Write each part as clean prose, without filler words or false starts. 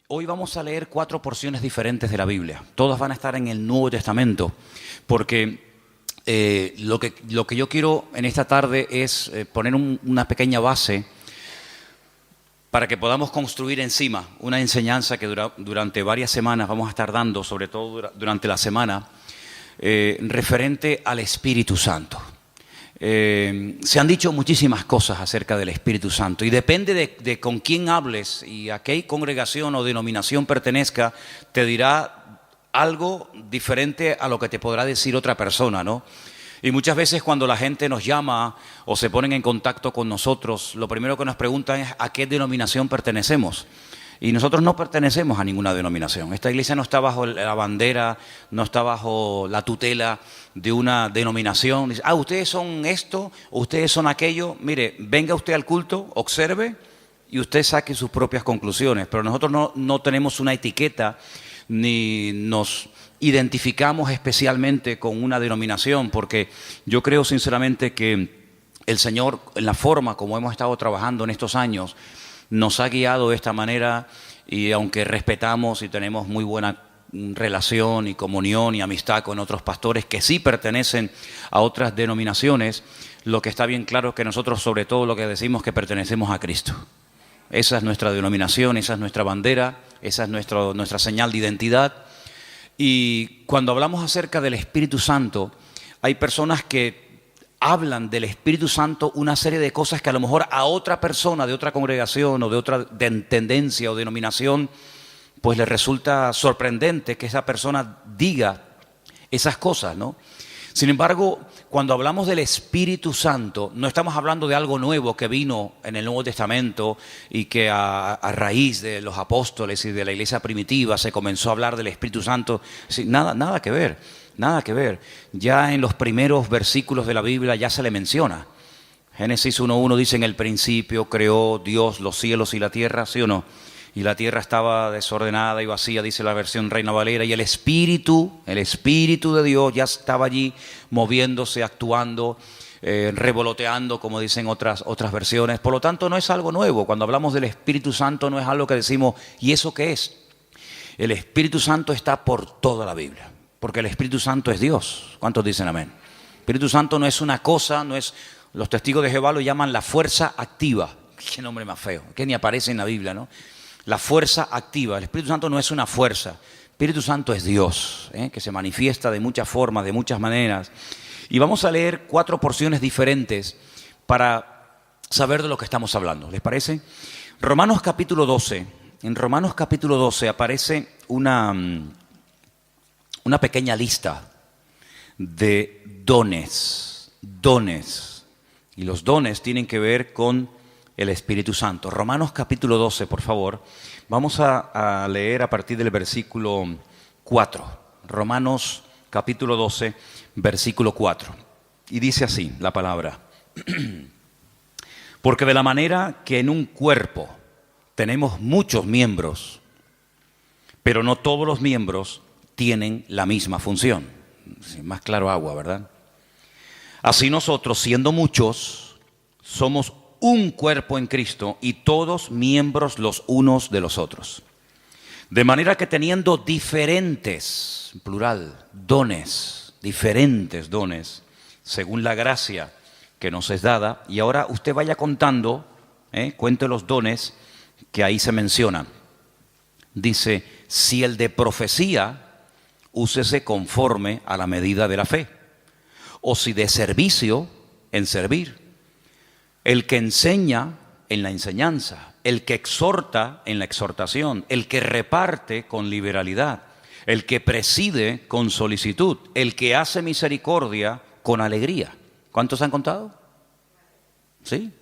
Hoy vamos a leer 4 porciones diferentes de la Biblia. Todas van a estar en el Nuevo Testamento, porque lo que yo quiero en esta tarde es poner una pequeña base para que podamos construir encima una enseñanza que durante varias semanas vamos a estar dando, sobre todo durante la semana, referente al Espíritu Santo. Se han dicho muchísimas cosas acerca del Espíritu Santo y depende de con quién hables y a qué congregación o denominación pertenezca, te dirá algo diferente a lo que te podrá decir otra persona, ¿no? Y muchas veces cuando la gente nos llama o se ponen en contacto con nosotros, lo primero que nos preguntan es a qué denominación pertenecemos. Y nosotros no pertenecemos a ninguna denominación. Esta iglesia no está bajo la bandera, no está bajo la tutela de una denominación. Dice, ustedes son esto, ustedes son aquello. Mire, venga usted al culto, observe y usted saque sus propias conclusiones. Pero nosotros no tenemos una etiqueta ni nos identificamos especialmente con una denominación, porque yo creo sinceramente que el Señor, en la forma como hemos estado trabajando en estos años, nos ha guiado de esta manera, y aunque respetamos y tenemos muy buena relación y comunión y amistad con otros pastores que sí pertenecen a otras denominaciones, lo que está bien claro es que nosotros sobre todo lo que decimos es que pertenecemos a Cristo. Esa es nuestra denominación, esa es nuestra bandera, esa es nuestra señal de identidad. Y cuando hablamos acerca del Espíritu Santo, hay personas que hablan del Espíritu Santo una serie de cosas que a lo mejor a otra persona de otra congregación o de otra tendencia o denominación pues le resulta sorprendente que esa persona diga esas cosas, ¿no? Sin embargo, cuando hablamos del Espíritu Santo, no estamos hablando de algo nuevo que vino en el Nuevo Testamento y que a raíz de los apóstoles y de la iglesia primitiva se comenzó a hablar del Espíritu Santo. Sí, nada que ver, nada que ver. Ya en los primeros versículos de la Biblia ya se le menciona. Génesis 1:1 dice, en el principio creó Dios los cielos y la tierra, ¿sí o no? Y la tierra estaba desordenada y vacía, dice la versión Reina Valera, y el Espíritu de Dios ya estaba allí moviéndose, actuando, revoloteando, como dicen otras versiones. Por lo tanto, no es algo nuevo. Cuando hablamos del Espíritu Santo no es algo que decimos, ¿y eso qué es? El Espíritu Santo está por toda la Biblia, porque el Espíritu Santo es Dios. ¿Cuántos dicen amén? El Espíritu Santo no es una cosa, no es... Los testigos de Jehová lo llaman la fuerza activa. Qué nombre más feo, que ni aparece en la Biblia, ¿no? La fuerza activa. El Espíritu Santo no es una fuerza. El Espíritu Santo es Dios, que se manifiesta de muchas formas, de muchas maneras. Y vamos a leer 4 porciones diferentes para saber de lo que estamos hablando. ¿Les parece? Romanos capítulo 12. En Romanos capítulo 12 aparece una pequeña lista de dones. Y los dones tienen que ver con el Espíritu Santo. Romanos capítulo 12, por favor. Vamos a leer a partir del versículo 4. Romanos capítulo 12, versículo 4. Y dice así la palabra. Porque de la manera que en un cuerpo tenemos muchos miembros, pero no todos los miembros tienen la misma función. Más claro agua, ¿verdad? Así nosotros, siendo muchos, somos un cuerpo en Cristo y todos miembros los unos de los otros. De manera que teniendo diferentes, plural, dones, diferentes dones, según la gracia que nos es dada, y ahora usted vaya contando, cuente los dones que ahí se mencionan. Dice, si el de profecía, úsese conforme a la medida de la fe, o si de servicio, en servir. El que enseña en la enseñanza, el que exhorta en la exhortación, el que reparte con liberalidad, el que preside con solicitud, el que hace misericordia con alegría. ¿Cuántos han contado? ¿Sí?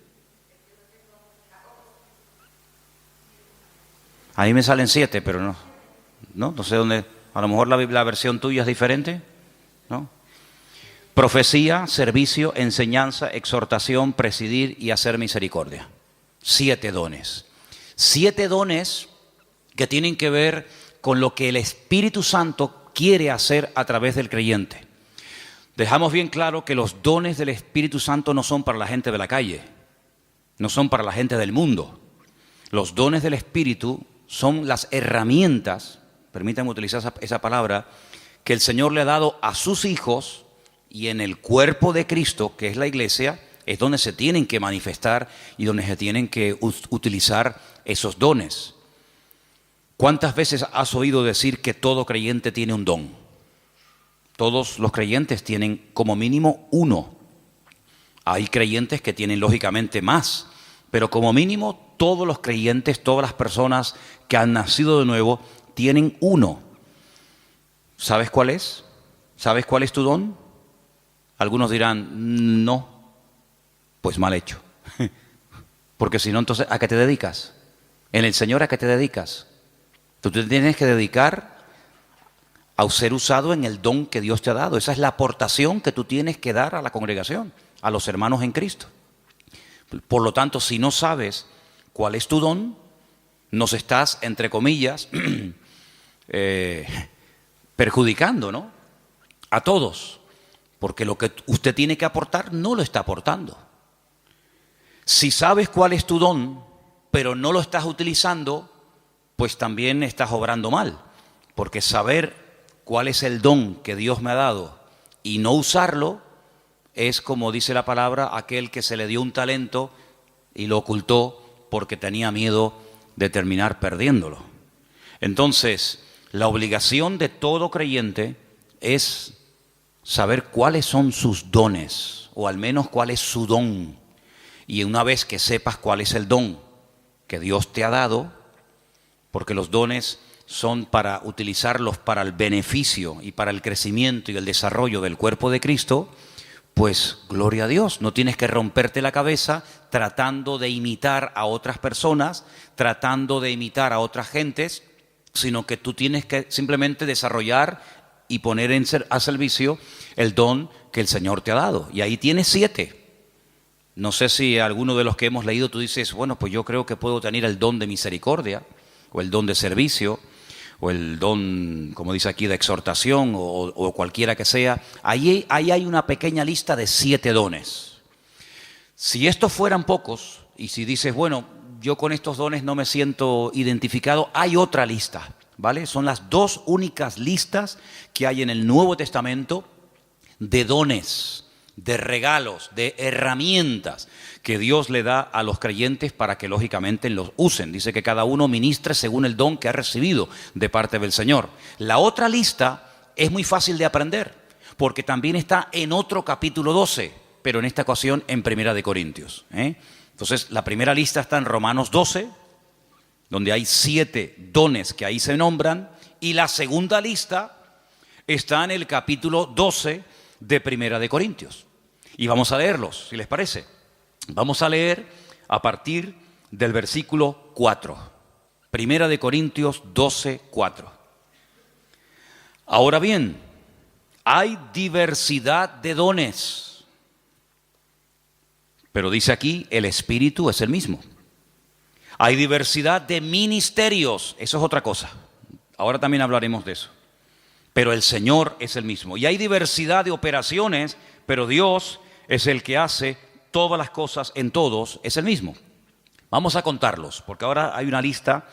A mí me salen 7, pero no sé dónde. A lo mejor la versión tuya es diferente, ¿no? Profecía, servicio, enseñanza, exhortación, presidir y hacer misericordia. 7 dones. 7 dones que tienen que ver con lo que el Espíritu Santo quiere hacer a través del creyente. Dejamos bien claro que los dones del Espíritu Santo no son para la gente de la calle, no son para la gente del mundo. Los dones del Espíritu son las herramientas, permítanme utilizar esa palabra, que el Señor le ha dado a sus hijos, y en el cuerpo de Cristo, que es la iglesia, es donde se tienen que manifestar y donde se tienen que utilizar esos dones. ¿Cuántas veces has oído decir que todo creyente tiene un don? Todos los creyentes tienen como mínimo uno. Hay creyentes que tienen lógicamente más, pero como mínimo todos los creyentes, todas las personas que han nacido de nuevo, tienen uno. ¿Sabes cuál es? ¿Sabes cuál es tu don? Algunos dirán, no, pues mal hecho. Porque si no, entonces, ¿a qué te dedicas? En el Señor, ¿a qué te dedicas? Tú te tienes que dedicar a ser usado en el don que Dios te ha dado. Esa es la aportación que tú tienes que dar a la congregación, a los hermanos en Cristo. Por lo tanto, si no sabes cuál es tu don, nos estás, entre comillas, perjudicando, ¿no? A todos, porque lo que usted tiene que aportar no lo está aportando. Si sabes cuál es tu don, pero no lo estás utilizando, pues también estás obrando mal, porque saber cuál es el don que Dios me ha dado y no usarlo es, como dice la palabra, aquel que se le dio un talento y lo ocultó porque tenía miedo de terminar perdiéndolo. Entonces, la obligación de todo creyente es saber cuáles son sus dones, o al menos cuál es su don. Y una vez que sepas cuál es el don que Dios te ha dado, porque los dones son para utilizarlos para el beneficio y para el crecimiento y el desarrollo del cuerpo de Cristo, pues gloria a Dios, no tienes que romperte la cabeza tratando de imitar a otras personas, tratando de imitar a otras gentes, sino que tú tienes que simplemente desarrollar y poner a servicio el don que el Señor te ha dado. Y ahí tienes 7. No sé si alguno de los que hemos leído tú dices, bueno, pues yo creo que puedo tener el don de misericordia, o el don de servicio, o el don, como dice aquí, de exhortación, o cualquiera que sea. Ahí hay una pequeña lista de 7 dones. Si estos fueran pocos, y si dices, bueno, yo con estos dones no me siento identificado, hay otra lista, ¿vale? Son las 2 únicas listas que hay en el Nuevo Testamento de dones, de regalos, de herramientas que Dios le da a los creyentes para que lógicamente los usen. Dice que cada uno ministre según el don que ha recibido de parte del Señor. La otra lista es muy fácil de aprender, porque también está en otro capítulo 12, pero en esta ocasión en Primera de Corintios. Entonces, la primera lista está en Romanos 12, donde hay 7 dones que ahí se nombran, y la segunda lista está en el capítulo 12 de Primera de Corintios. Y vamos a leerlos, si les parece. Vamos a leer a partir del versículo 4. Primera de Corintios 12, 4. Ahora bien, hay diversidad de dones, pero dice aquí, el Espíritu es el mismo. Hay diversidad de ministerios, eso es otra cosa. Ahora también hablaremos de eso. Pero el Señor es el mismo. Y hay diversidad de operaciones, pero Dios es el que hace todas las cosas en todos, es el mismo. Vamos a contarlos, porque ahora hay una lista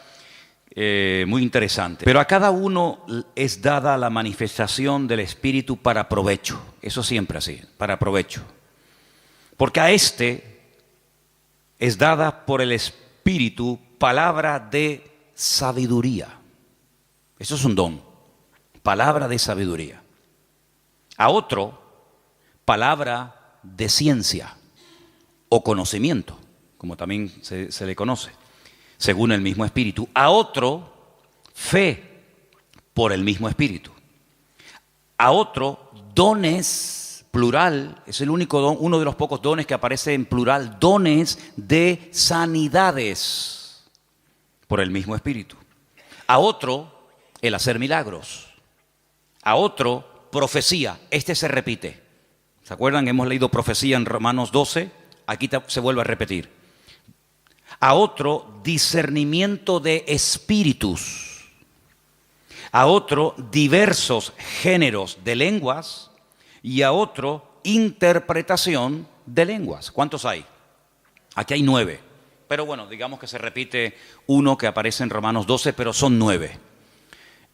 muy interesante. Pero a cada uno es dada la manifestación del Espíritu para provecho. Eso siempre así, para provecho. Porque a este es dada por el Espíritu palabra de sabiduría. Eso es un don. Palabra de sabiduría. A otro, palabra de ciencia o conocimiento, como también se le conoce, según el mismo Espíritu. A otro, fe por el mismo Espíritu. A otro, dones, plural, es el único don, uno de los pocos dones que aparece en plural, dones de sanidades por el mismo Espíritu. A otro, el hacer milagros. A otro, profecía. Este se repite. ¿Se acuerdan? Hemos leído profecía en Romanos 12. Aquí se vuelve a repetir. A otro, discernimiento de espíritus. A otro, diversos géneros de lenguas. Y a otro, interpretación de lenguas. ¿Cuántos hay? Aquí hay 9. pero bueno, digamos que se repite uno que aparece en Romanos 12, pero son 9.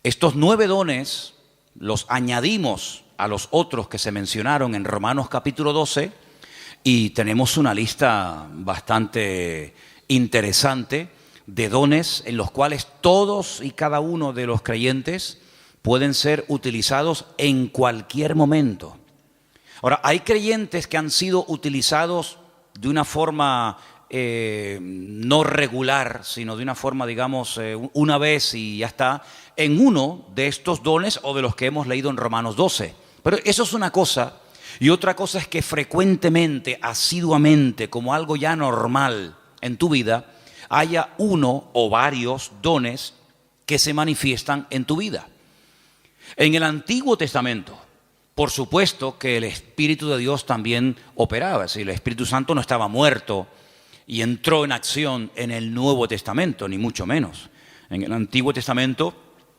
Estos 9 dones los añadimos a los otros que se mencionaron en Romanos capítulo 12 y tenemos una lista bastante interesante de dones en los cuales todos y cada uno de los creyentes pueden ser utilizados en cualquier momento. Ahora, hay creyentes que han sido utilizados de una forma no regular, sino de una forma, digamos, una vez y ya está, en uno de estos dones o de los que hemos leído en Romanos 12. Pero eso es una cosa, y otra cosa es que frecuentemente, asiduamente, como algo ya normal en tu vida, haya uno o varios dones que se manifiestan en tu vida. En el Antiguo Testamento, por supuesto que el Espíritu de Dios también operaba, es decir, el Espíritu Santo no estaba muerto y entró en acción en el Nuevo Testamento, ni mucho menos. En el Antiguo Testamento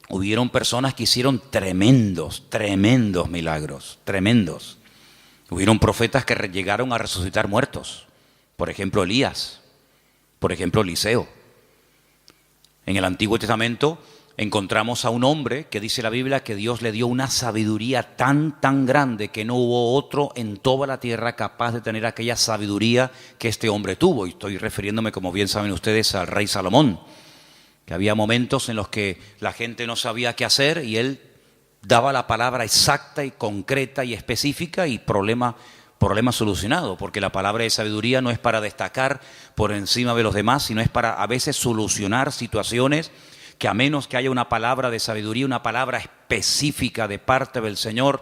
hubieron personas que hicieron tremendos milagros, tremendos. Hubieron profetas que llegaron a resucitar muertos, por ejemplo Elías, por ejemplo Eliseo. En el Antiguo Testamento encontramos a un hombre que dice la Biblia que Dios le dio una sabiduría tan grande que no hubo otro en toda la tierra capaz de tener aquella sabiduría que este hombre tuvo. Y estoy refiriéndome, como bien saben ustedes, al rey Salomón, que había momentos en los que la gente no sabía qué hacer y él daba la palabra exacta y concreta y específica y problema solucionado, porque la palabra de sabiduría no es para destacar por encima de los demás, sino es para a veces solucionar situaciones que a menos que haya una palabra de sabiduría, una palabra específica de parte del Señor,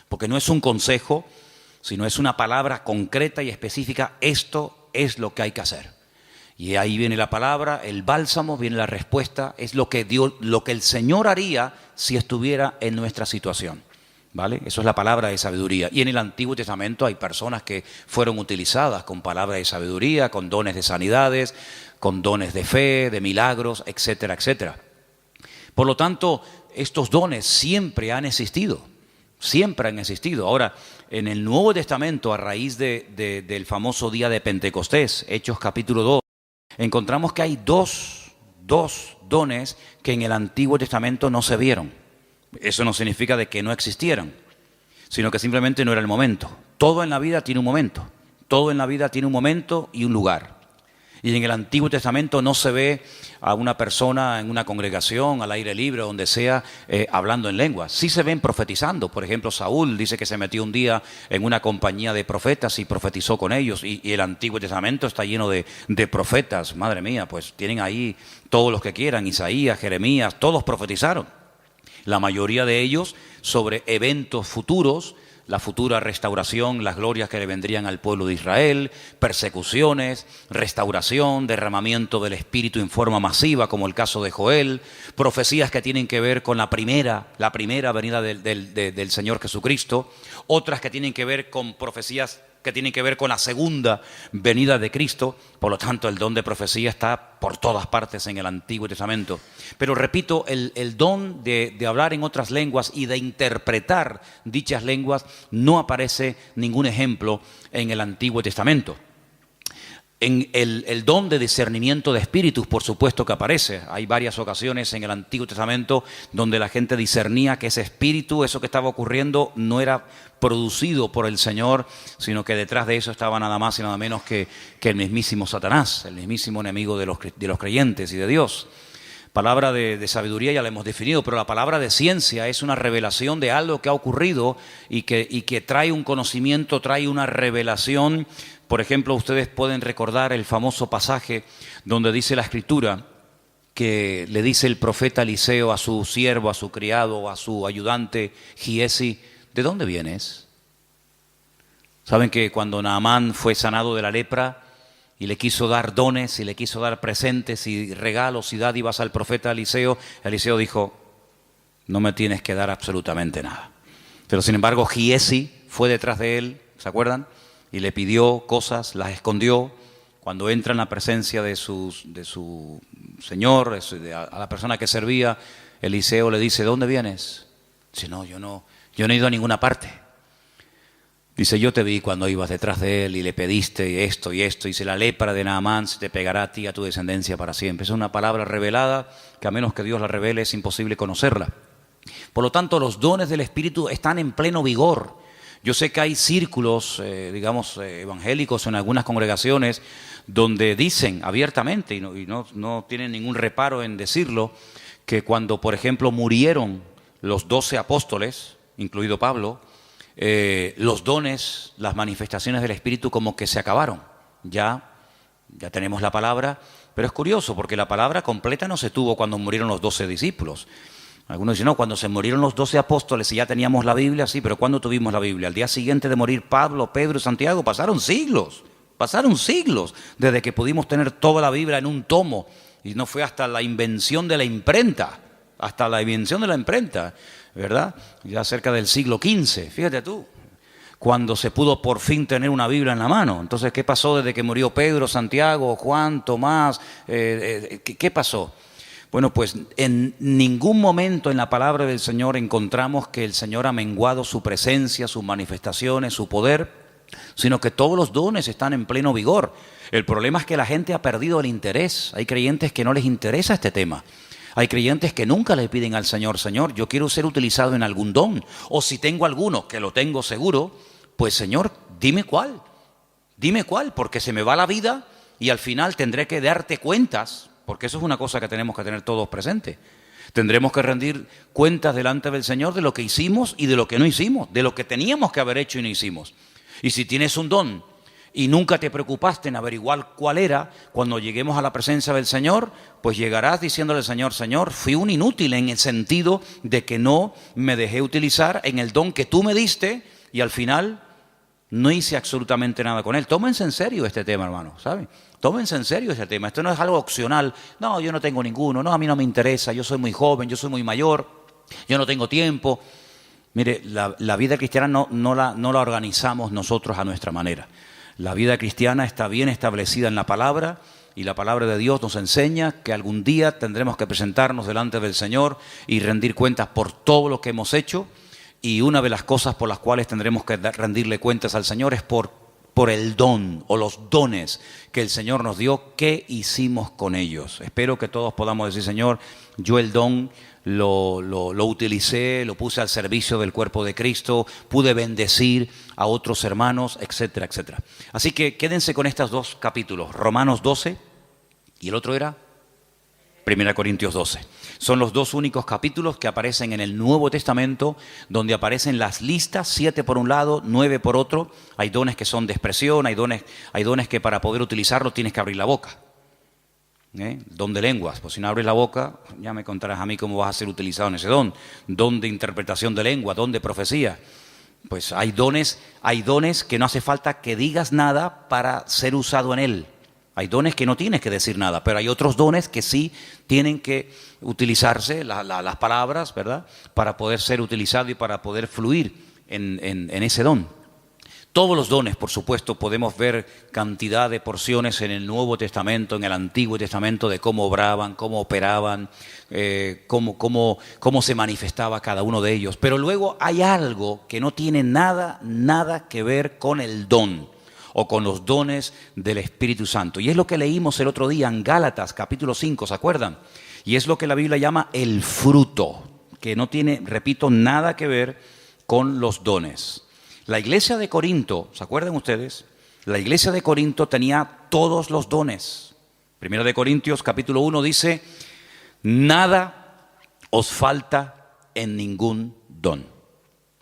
porque no es un consejo, sino es una palabra concreta y específica, esto es lo que hay que hacer. Y ahí viene la palabra, el bálsamo, viene la respuesta, es lo que el Señor haría si estuviera en nuestra situación. ¿Vale? Eso es la palabra de sabiduría. Y en el Antiguo Testamento hay personas que fueron utilizadas con palabras de sabiduría, con dones de sanidades, con dones de fe, de milagros, etcétera, etcétera. Por lo tanto, estos dones siempre han existido, siempre han existido. Ahora, en el Nuevo Testamento, a raíz del famoso día de Pentecostés, Hechos capítulo 2, encontramos que hay dos dones que en el Antiguo Testamento no se vieron. Eso no significa de que no existieran, sino que simplemente no era el momento. Todo en la vida tiene un momento. Todo en la vida tiene un momento y un lugar. Y en el Antiguo Testamento no se ve a una persona en una congregación, al aire libre, donde sea, hablando en lenguas. Sí se ven profetizando. Por ejemplo, Saúl dice que se metió un día en una compañía de profetas y profetizó con ellos. Y el Antiguo Testamento está lleno de profetas. Madre mía, pues tienen ahí todos los que quieran. Isaías, Jeremías, todos profetizaron. La mayoría de ellos sobre eventos futuros, la futura restauración, las glorias que le vendrían al pueblo de Israel, persecuciones, restauración, derramamiento del Espíritu en forma masiva, como el caso de Joel, profecías que tienen que ver con la primera venida del Señor Jesucristo, otras que tienen que ver con profecías que tienen que ver con la segunda venida de Cristo. Por lo tanto, el don de profecía está por todas partes en el Antiguo Testamento. Pero repito, el don de hablar en otras lenguas y de interpretar dichas lenguas no aparece ningún ejemplo en el Antiguo Testamento. En el don de discernimiento de espíritus, por supuesto que aparece. Hay varias ocasiones en el Antiguo Testamento donde la gente discernía que ese espíritu, eso que estaba ocurriendo, no era producido por el Señor, sino que detrás de eso estaba nada más y nada menos que el mismísimo Satanás, el mismísimo enemigo de los creyentes y de Dios. Palabra de sabiduría ya la hemos definido, pero la palabra de ciencia es una revelación de algo que ha ocurrido y que trae un conocimiento, trae una revelación. Por ejemplo, ustedes pueden recordar el famoso pasaje donde dice la Escritura que le dice el profeta Eliseo a su siervo, a su criado, a su ayudante Giesi: ¿de dónde vienes? Saben que cuando Naamán fue sanado de la lepra y le quiso dar dones y le quiso dar presentes y regalos y dádivas al profeta Eliseo, Eliseo dijo: no me tienes que dar absolutamente nada. Pero sin embargo Giesi fue detrás de él, ¿se acuerdan? Y le pidió cosas, las escondió. Cuando entra en la presencia de su señor, a la persona que servía, Eliseo le dice: ¿de dónde vienes? Dice: no, yo no he ido a ninguna parte. Dice, yo te vi cuando ibas detrás de él y le pediste esto y esto. Dice, la lepra de Naamán se te pegará a ti y a tu descendencia para siempre. Es una palabra revelada que a menos que Dios la revele es imposible conocerla. Por lo tanto, los dones del Espíritu están en pleno vigor. Yo sé que hay círculos, evangélicos en algunas congregaciones donde dicen abiertamente, y no tienen ningún reparo en decirlo, que cuando, por ejemplo, murieron los 12 apóstoles, incluido Pablo, los dones, las manifestaciones del Espíritu como que se acabaron. Ya tenemos la palabra, pero es curioso porque la palabra completa no se tuvo cuando murieron los 12 discípulos. Algunos dicen, no, cuando se murieron los 12 apóstoles y ya teníamos la Biblia, sí, pero ¿cuándo tuvimos la Biblia? Al día siguiente de morir Pablo, Pedro y Santiago, pasaron siglos desde que pudimos tener toda la Biblia en un tomo, y no fue hasta la invención de la imprenta, ¿verdad? Ya cerca del siglo XV, fíjate tú, cuando se pudo por fin tener una Biblia en la mano. Entonces, ¿qué pasó desde que murió Pedro, Santiago, Juan, Tomás? ¿Qué pasó? Bueno, pues en ningún momento en la palabra del Señor encontramos que el Señor ha menguado su presencia, sus manifestaciones, su poder, sino que todos los dones están en pleno vigor. El problema es que la gente ha perdido el interés. Hay creyentes que no les interesa este tema. Hay creyentes que nunca le piden al Señor, Señor, yo quiero ser utilizado en algún don. O si tengo alguno, que lo tengo seguro, pues Señor, dime cuál, porque se me va la vida y al final tendré que darte cuentas, porque eso es una cosa que tenemos que tener todos presentes. Tendremos que rendir cuentas delante del Señor de lo que hicimos y de lo que no hicimos, de lo que teníamos que haber hecho y no hicimos. Y si tienes un don y nunca te preocupaste en averiguar cuál era, cuando lleguemos a la presencia del Señor, pues llegarás diciéndole al Señor, Señor, fui un inútil en el sentido de que no me dejé utilizar en el don que tú me diste y al final no hice absolutamente nada con él. Tómense en serio este tema, hermano, ¿saben? Tómense en serio este tema. Esto no es algo opcional. No, yo no tengo ninguno. No, a mí no me interesa. Yo soy muy joven, yo soy muy mayor. Yo no tengo tiempo. Mire, la vida cristiana no la organizamos nosotros a nuestra manera. La vida cristiana está bien establecida en la palabra y la palabra de Dios nos enseña que algún día tendremos que presentarnos delante del Señor y rendir cuentas por todo lo que hemos hecho. Y una de las cosas por las cuales tendremos que rendirle cuentas al Señor es por el don o los dones que el Señor nos dio, ¿qué hicimos con ellos? Espero que todos podamos decir, Señor, yo el don lo utilicé, lo puse al servicio del cuerpo de Cristo, pude bendecir a otros hermanos, etcétera, etcétera. Así que quédense con estos dos capítulos, Romanos 12 y el otro era 1 Corintios 12. Son los dos únicos capítulos que aparecen en el Nuevo Testamento, donde aparecen las listas, 7 por un lado, 9 por otro. Hay dones que son de expresión, hay dones que para poder utilizarlos tienes que abrir la boca. Don de lenguas, pues si no abres la boca, ya me contarás a mí cómo vas a ser utilizado en ese don. Don de interpretación de lengua, don de profecía. Pues hay dones que no hace falta que digas nada para ser usado en él. Hay dones que no tienes que decir nada, pero hay otros dones que sí tienen que utilizarse, las palabras, ¿verdad?, para poder ser utilizado y para poder fluir en ese don. Todos los dones, por supuesto, podemos ver cantidad de porciones en el Nuevo Testamento, en el Antiguo Testamento, de cómo obraban, cómo operaban, cómo se manifestaba cada uno de ellos. Pero luego hay algo que no tiene nada que ver con el don o con los dones del Espíritu Santo. Y es lo que leímos el otro día en Gálatas, capítulo 5, ¿se acuerdan? Y es lo que la Biblia llama el fruto, que no tiene, repito, nada que ver con los dones. La iglesia de Corinto, ¿se acuerdan ustedes? La iglesia de Corinto tenía todos los dones. Primera de Corintios, capítulo 1, dice, nada os falta en ningún don.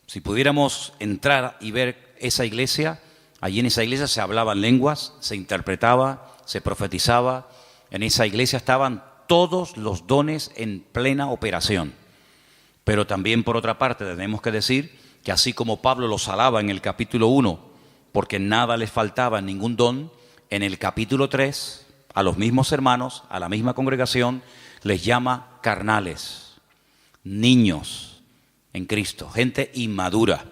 Si pudiéramos entrar y ver esa iglesia, allí en esa iglesia se hablaban lenguas, se interpretaba, se profetizaba. En esa iglesia estaban todos los dones en plena operación. Pero también, por otra parte, tenemos que decir que así como Pablo los alaba en el capítulo 1, porque nada les faltaba, ningún don, en el capítulo 3, a los mismos hermanos, a la misma congregación, les llama carnales, niños en Cristo, gente inmadura,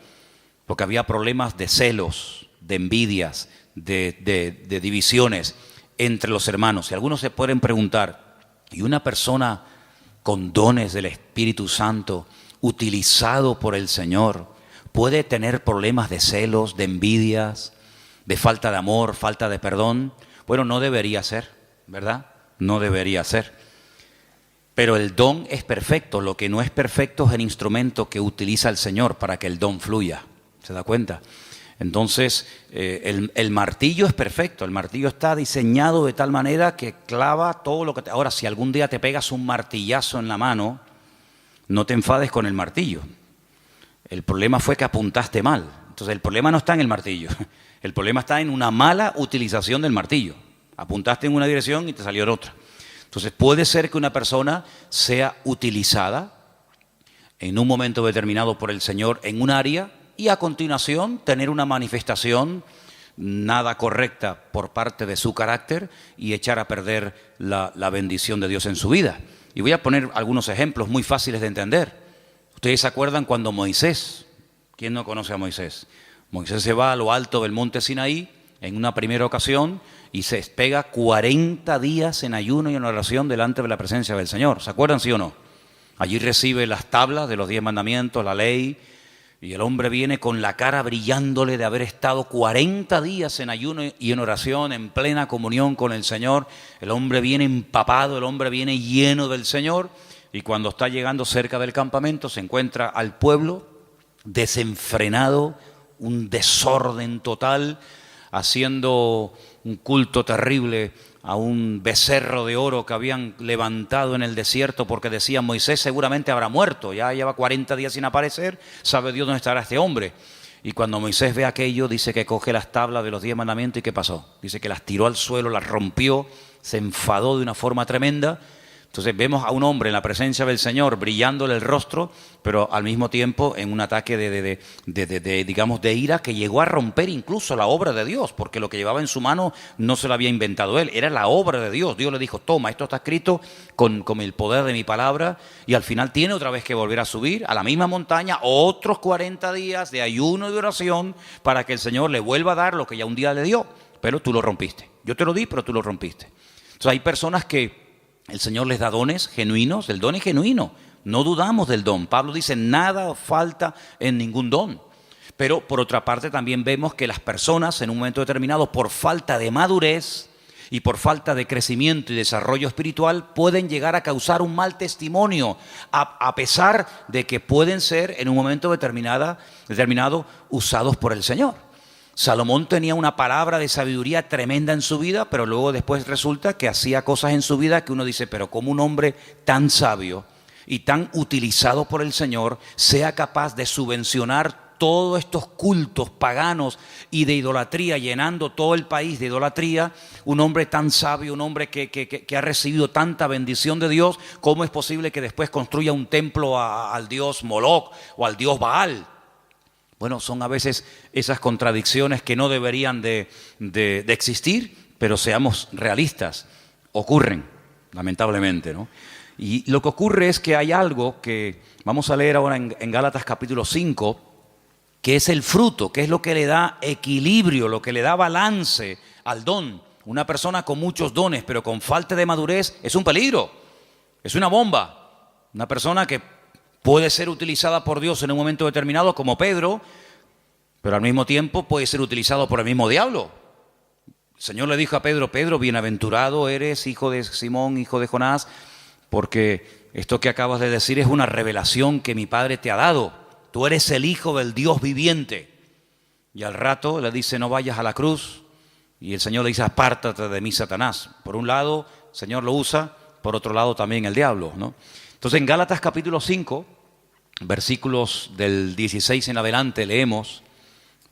porque había problemas de celos, de envidias, de divisiones entre los hermanos. Y algunos se pueden preguntar, ¿y una persona con dones del Espíritu Santo, utilizado por el Señor, puede tener problemas de celos, de envidias, de falta de amor, falta de perdón. Bueno, no debería ser, ¿verdad? No debería ser. Pero el don es perfecto. Lo que no es perfecto es el instrumento que utiliza el Señor para que el don fluya. ¿Se da cuenta? Entonces, el martillo es perfecto. El martillo está diseñado de tal manera que clava todo lo que... Ahora, si algún día te pegas un martillazo en la mano, no te enfades con el martillo. El problema fue que apuntaste mal. Entonces, el problema no está en el martillo. El problema está en una mala utilización del martillo. Apuntaste en una dirección y te salió en otra. Entonces, puede ser que una persona sea utilizada en un momento determinado por el Señor en un área y a continuación tener una manifestación nada correcta por parte de su carácter y echar a perder la bendición de Dios en su vida. Y voy a poner algunos ejemplos muy fáciles de entender. Ustedes se acuerdan cuando Moisés, ¿quién no conoce a Moisés? Moisés se va a lo alto del monte Sinaí en una primera ocasión y se pega 40 días en ayuno y en oración delante de la presencia del Señor. ¿Se acuerdan, sí o no? Allí recibe las tablas de los 10 mandamientos, la ley, y el hombre viene con la cara brillándole de haber estado 40 días en ayuno y en oración, en plena comunión con el Señor. El hombre viene empapado, el hombre viene lleno del Señor, y cuando está llegando cerca del campamento se encuentra al pueblo desenfrenado, un desorden total, haciendo un culto terrible a un becerro de oro que habían levantado en el desierto porque decían Moisés seguramente habrá muerto, ya lleva 40 días sin aparecer, sabe Dios dónde estará este hombre. Y cuando Moisés ve aquello, dice que coge las tablas de los 10 mandamientos y ¿qué pasó? Dice que las tiró al suelo, las rompió, se enfadó de una forma tremenda. Entonces vemos a un hombre en la presencia del Señor brillándole el rostro, pero al mismo tiempo en un ataque de ira que llegó a romper incluso la obra de Dios, porque lo que llevaba en su mano no se lo había inventado él, era la obra de Dios. Dios le dijo, toma, esto está escrito con el poder de mi palabra, y al final tiene otra vez que volver a subir a la misma montaña, otros 40 días de ayuno y de oración para que el Señor le vuelva a dar lo que ya un día le dio, pero tú lo rompiste. Yo te lo di, pero tú lo rompiste. Entonces hay personas que el Señor les da dones genuinos, el don es genuino, no dudamos del don. Pablo dice, nada falta en ningún don. Pero por otra parte también vemos que las personas en un momento determinado, por falta de madurez y por falta de crecimiento y desarrollo espiritual, pueden llegar a causar un mal testimonio, a pesar de que pueden ser en un momento determinado usados por el Señor. Salomón tenía una palabra de sabiduría tremenda en su vida, pero luego después resulta que hacía cosas en su vida que uno dice, pero ¿cómo un hombre tan sabio y tan utilizado por el Señor sea capaz de subvencionar todos estos cultos paganos y de idolatría, llenando todo el país de idolatría? Un hombre tan sabio, un hombre que ha recibido tanta bendición de Dios, ¿cómo es posible que después construya un templo al dios Moloc o al dios Baal? Bueno, son a veces esas contradicciones que no deberían de existir, pero seamos realistas, ocurren, lamentablemente, ¿no? Y lo que ocurre es que hay algo que vamos a leer ahora en Gálatas capítulo 5, que es el fruto, que es lo que le da equilibrio, lo que le da balance al don. Una persona con muchos dones, pero con falta de madurez, es un peligro, es una bomba. Una persona que puede ser utilizada por Dios en un momento determinado, como Pedro, pero al mismo tiempo puede ser utilizado por el mismo diablo. El Señor le dijo a Pedro, Pedro, bienaventurado eres, hijo de Simón, hijo de Jonás, porque esto que acabas de decir es una revelación que mi Padre te ha dado. Tú eres el Hijo del Dios viviente. Y al rato le dice, no vayas a la cruz. Y el Señor le dice, apártate de mí, Satanás. Por un lado, el Señor lo usa, por otro lado también el diablo, ¿no? Entonces en Gálatas capítulo 5, versículos del 16 en adelante leemos,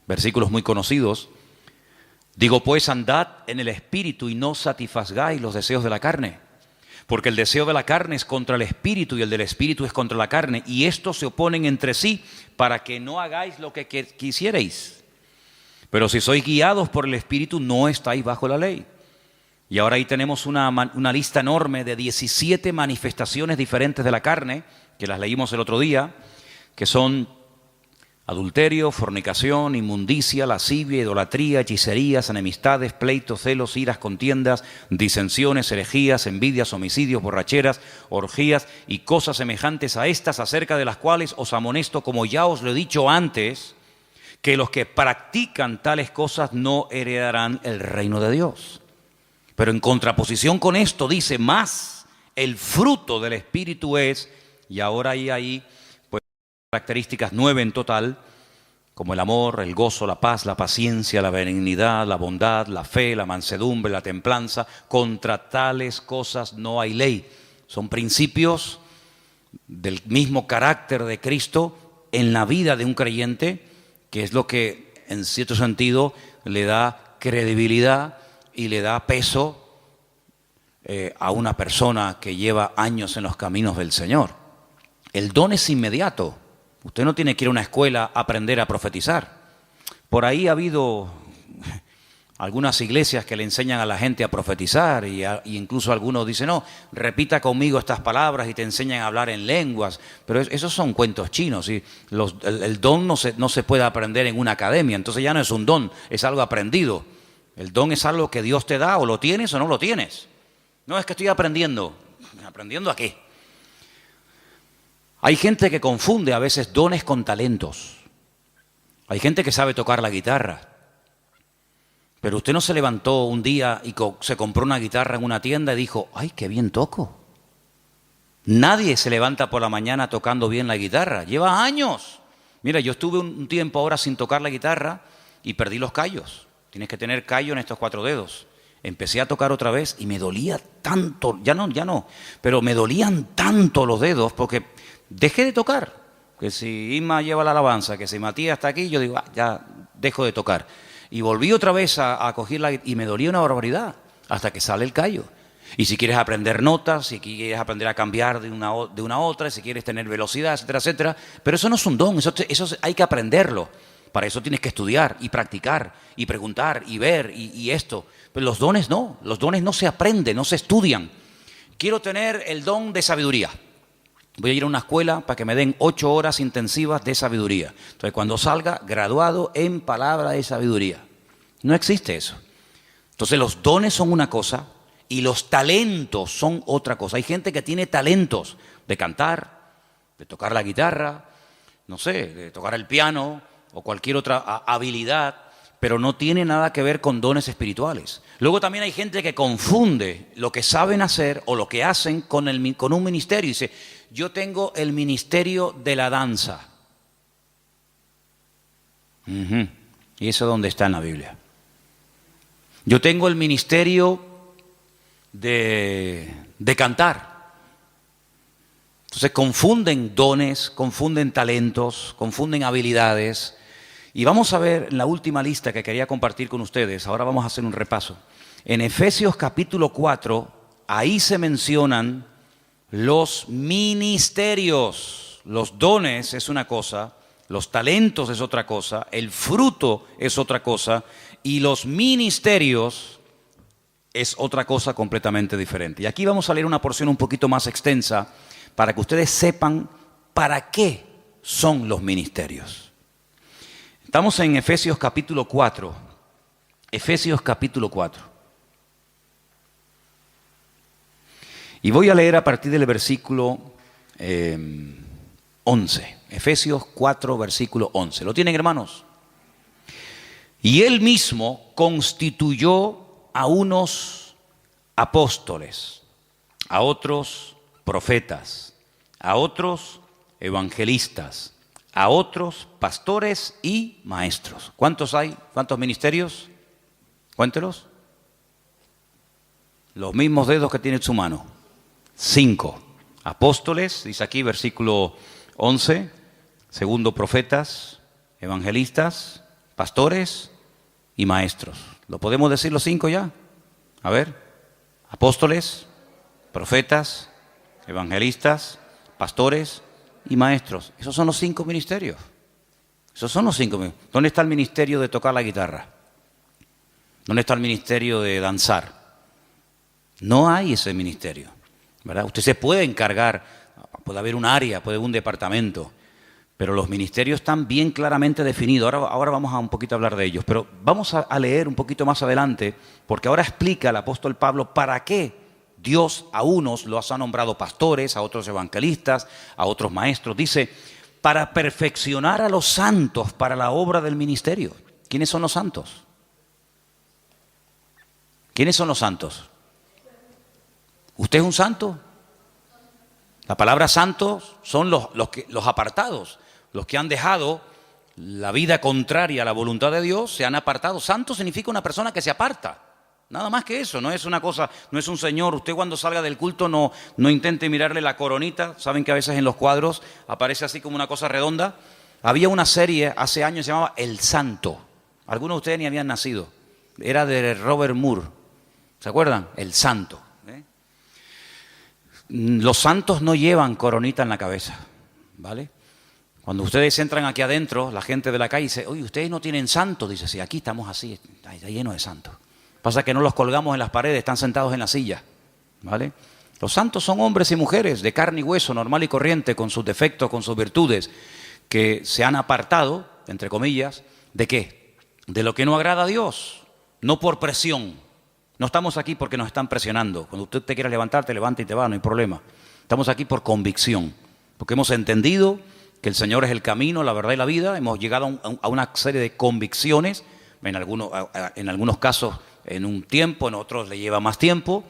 versículos muy conocidos. Digo pues, andad en el Espíritu y no satisfagáis los deseos de la carne. Porque el deseo de la carne es contra el Espíritu y el del Espíritu es contra la carne. Y estos se oponen entre sí para que no hagáis lo que quisierais. Pero si sois guiados por el Espíritu, no estáis bajo la ley. Y ahora ahí tenemos una lista enorme de 17 manifestaciones diferentes de la carne, que las leímos el otro día, que son Adulterio, fornicación, inmundicia, lascivia, idolatría, hechicerías, enemistades, pleitos, celos, iras, contiendas, disensiones, herejías, envidias, homicidios, borracheras, orgías y cosas semejantes a estas, acerca de las cuales os amonesto, como ya os lo he dicho antes, que los que practican tales cosas no heredarán el reino de Dios. Pero en contraposición con esto dice más, el fruto del Espíritu es, y ahora hay ahí características 9 en total, como el amor, el gozo, la paz, la paciencia, la benignidad, la bondad, la fe, la mansedumbre, la templanza. Contra tales cosas no hay ley. Son principios del mismo carácter de Cristo en la vida de un creyente, que es lo que en cierto sentido le da credibilidad y le da peso a una persona que lleva años en los caminos del Señor. El don es inmediato. Usted no tiene que ir a una escuela a aprender a profetizar. Por ahí ha habido algunas iglesias que le enseñan a la gente a profetizar y incluso algunos dicen, no, repita conmigo estas palabras y te enseñan a hablar en lenguas. Pero esos son cuentos chinos. ¿Sí? El don no se puede aprender en una academia, entonces ya no es un don, es algo aprendido. El don es algo que Dios te da, o lo tienes o no lo tienes. No es que estoy aprendiendo. ¿Aprendiendo a qué? Hay gente que confunde a veces dones con talentos. Hay gente que sabe tocar la guitarra. Pero usted no se levantó un día y se compró una guitarra en una tienda y dijo, ¡ay, qué bien toco! Nadie se levanta por la mañana tocando bien la guitarra. Lleva años. Mira, yo estuve un tiempo ahora sin tocar la guitarra y perdí los callos. Tienes que tener callo en estos 4 dedos. Empecé a tocar otra vez y me dolía tanto, ya no, pero me dolían tanto los dedos porque dejé de tocar. Que si Isma lleva la alabanza, que si Matías está aquí, yo digo, ya dejo de tocar. Y volví otra vez a cogerla y me dolía una barbaridad hasta que sale el callo. Y si quieres aprender notas, si quieres aprender a cambiar de una a otra, si quieres tener velocidad, etcétera, etcétera. Pero eso no es un don, eso hay que aprenderlo. Para eso tienes que estudiar y practicar y preguntar y ver y esto. Pero los dones no se aprenden, no se estudian. Quiero tener el don de sabiduría. Voy a ir a una escuela para que me den 8 horas intensivas de sabiduría. Entonces, cuando salga, graduado en palabra de sabiduría. No existe eso. Entonces, los dones son una cosa y los talentos son otra cosa. Hay gente que tiene talentos de cantar, de tocar la guitarra, no sé, de tocar el piano o cualquier otra habilidad, pero no tiene nada que ver con dones espirituales. Luego también hay gente que confunde lo que saben hacer o lo que hacen con un ministerio. Dice, yo tengo el ministerio de la danza. ¿Y eso dónde está en la Biblia? Yo tengo el ministerio de cantar. Entonces confunden dones, confunden talentos, confunden habilidades. Y vamos a ver en la última lista que quería compartir con ustedes, ahora vamos a hacer un repaso. En Efesios capítulo 4, ahí se mencionan los ministerios. Los dones es una cosa, los talentos es otra cosa, el fruto es otra cosa y los ministerios es otra cosa completamente diferente. Y aquí vamos a leer una porción un poquito más extensa para que ustedes sepan para qué son los ministerios. Estamos en Efesios capítulo 4. Efesios capítulo 4. Y voy a leer a partir del versículo 11. Efesios 4, versículo 11. ¿Lo tienen, hermanos? Y él mismo constituyó a unos apóstoles, a otros profetas, a otros evangelistas, a otros pastores y maestros. ¿Cuántos hay? ¿Cuántos ministerios? Cuéntelos. Los mismos dedos que tiene en su mano. 5. Apóstoles, dice aquí versículo 11. Segundo, profetas, evangelistas, pastores y maestros. ¿Lo podemos decir los 5 ya? A ver. Apóstoles, profetas, evangelistas, pastores y maestros. Esos son los 5 ministerios. Esos son los 5 ministerios. ¿Dónde está el ministerio de tocar la guitarra? ¿Dónde está el ministerio de danzar? No hay ese ministerio, ¿verdad? Usted se puede encargar, puede haber un área, puede haber un departamento, Pero los ministerios están bien claramente definidos. Ahora vamos a un poquito a hablar de ellos. Pero vamos a leer un poquito más adelante, porque ahora explica el apóstol Pablo para qué Dios a unos los ha nombrado pastores, a otros evangelistas, a otros maestros. Dice, para perfeccionar a los santos para la obra del ministerio. ¿Quiénes son los santos? ¿Quiénes son los santos? ¿Usted es un santo? La palabra santos son los apartados, los que han dejado la vida contraria a la voluntad de Dios, se han apartado. Santo significa una persona que se aparta. Nada más que eso, no es una cosa, no es un señor. Usted cuando salga del culto no intente mirarle la coronita. Saben que a veces en los cuadros aparece así como una cosa redonda. Había una serie hace años que se llamaba El Santo. Algunos de ustedes ni habían nacido. Era de Robert Moore. ¿Se acuerdan? El Santo. Los santos no llevan coronita en la cabeza, ¿vale? Cuando ustedes entran aquí adentro, la gente de la calle dice, oye, ¿ustedes no tienen santos? Dice, sí, aquí estamos así, está lleno de santos. Pasa que no los colgamos en las paredes, están sentados en la silla, ¿vale? Los santos son hombres y mujeres de carne y hueso, normal y corriente, con sus defectos, con sus virtudes, que se han apartado, entre comillas, ¿de qué? De lo que no agrada a Dios, no por presión. No estamos aquí porque nos están presionando. Cuando usted te quiera levantar, te levanta y te va, no hay problema. Estamos aquí por convicción, porque hemos entendido que el Señor es el camino, la verdad y la vida. Hemos llegado a una serie de convicciones, en algunos casos en un tiempo, en otros le lleva más tiempo,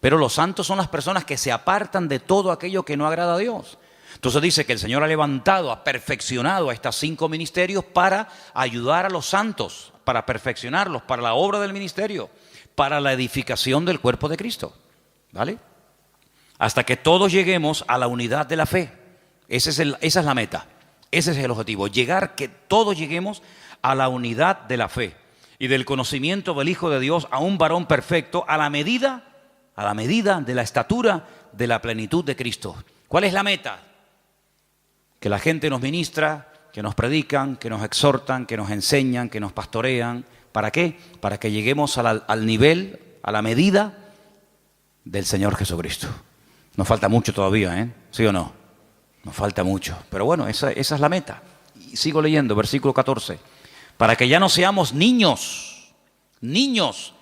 pero los santos son las personas que se apartan de todo aquello que no agrada a Dios. Entonces dice que el Señor ha levantado, ha perfeccionado a estos 5 ministerios para ayudar a los santos, para perfeccionarlos, para la obra del ministerio, para la edificación del cuerpo de Cristo, ¿vale? Hasta que todos lleguemos a la unidad de la fe. Esa es la meta, ese es el objetivo, que todos lleguemos a la unidad de la fe y del conocimiento del Hijo de Dios, a un varón perfecto, a la medida de la estatura de la plenitud de Cristo. ¿Cuál es la meta? Que la gente nos ministra, que nos predican, que nos exhortan, que nos enseñan, que nos pastorean. ¿Para qué? Para que lleguemos al nivel, a la medida del Señor Jesucristo. Nos falta mucho todavía, ¿eh? ¿Sí o no? Nos falta mucho. Pero bueno, esa es la meta. Y sigo leyendo, versículo 14. Para que ya no seamos niños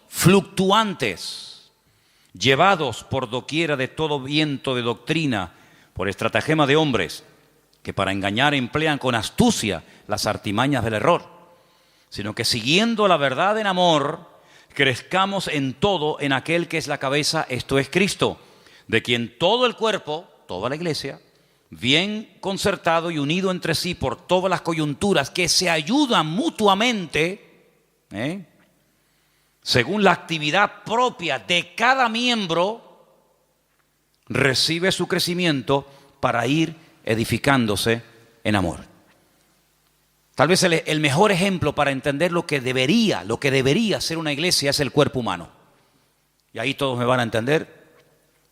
fluctuantes, llevados por doquiera de todo viento de doctrina, por estratagema de hombres, que para engañar emplean con astucia las artimañas del error, sino que siguiendo la verdad en amor, crezcamos en todo en aquel que es la cabeza, esto es Cristo, de quien todo el cuerpo, toda la iglesia, bien concertado y unido entre sí por todas las coyunturas que se ayudan mutuamente, según la actividad propia de cada miembro, recibe su crecimiento para ir edificándose en amor. Tal vez el mejor ejemplo para entender lo que debería ser una iglesia es el cuerpo humano. Y ahí todos me van a entender,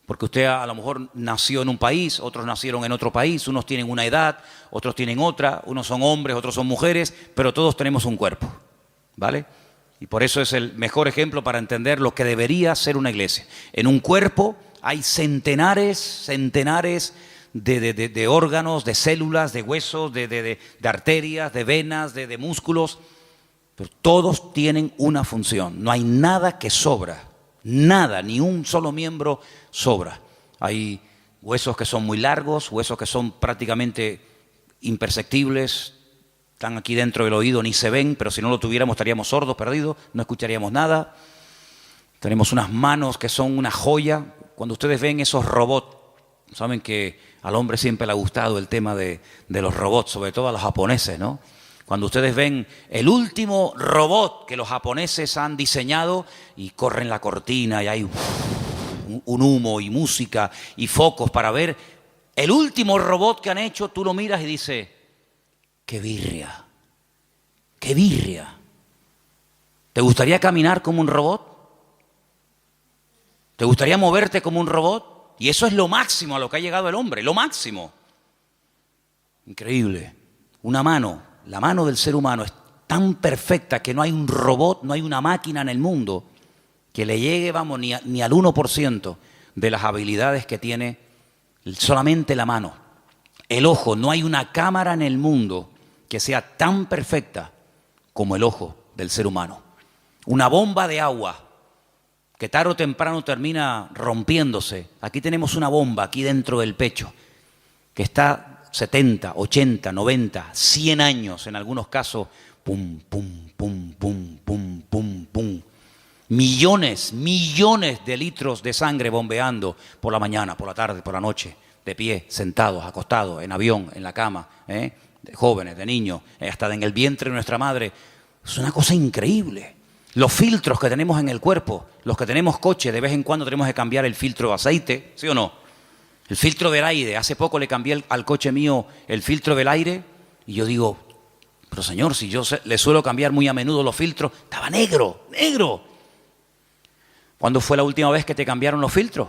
porque usted a lo mejor nació en un país, otros nacieron en otro país, unos tienen una edad, otros tienen otra, unos son hombres, otros son mujeres, pero todos tenemos un cuerpo, ¿vale? Y por eso es el mejor ejemplo para entender lo que debería ser una iglesia. En un cuerpo hay centenares de órganos, de células, de huesos, de arterias, de venas, de músculos, pero todos tienen una función. No hay nada que sobra, nada, ni un solo miembro sobra. Hay huesos que son muy largos, huesos que son prácticamente imperceptibles, están aquí dentro del oído, ni se ven, pero si no lo tuviéramos estaríamos sordos, perdidos, no escucharíamos nada. Tenemos unas manos que son una joya. Cuando ustedes ven esos robots, saben que al hombre siempre le ha gustado el tema de los robots, sobre todo a los japoneses, ¿no? Cuando ustedes ven el último robot que los japoneses han diseñado y corren la cortina y hay un humo y música y focos para ver el último robot que han hecho, tú lo miras y dices, ¡qué birria! ¡Qué birria! ¿Te gustaría caminar como un robot? ¿Te gustaría moverte como un robot? Y eso es lo máximo a lo que ha llegado el hombre, lo máximo. Increíble. Una mano, la mano del ser humano es tan perfecta que no hay un robot, no hay una máquina en el mundo que le llegue, vamos, ni al 1% de las habilidades que tiene solamente la mano. El ojo, no hay una cámara en el mundo que sea tan perfecta como el ojo del ser humano. Una bomba de agua que tarde o temprano termina rompiéndose. Aquí tenemos una bomba aquí dentro del pecho que está 70, 80, 90, 100 años en algunos casos, pum, pum, pum, pum, pum, pum, pum. Millones de litros de sangre bombeando por la mañana, por la tarde, por la noche, de pie, sentados, acostados, en avión, en la cama, de jóvenes, de niños, hasta en el vientre de nuestra madre. Es una cosa increíble. Los filtros que tenemos en el cuerpo, los que tenemos coche, de vez en cuando tenemos que cambiar el filtro de aceite, ¿sí o no? El filtro del aire. Hace poco le cambié al coche mío el filtro del aire y yo digo, pero señor, si yo le suelo cambiar muy a menudo los filtros, estaba negro, negro. ¿Cuándo fue la última vez que te cambiaron los filtros?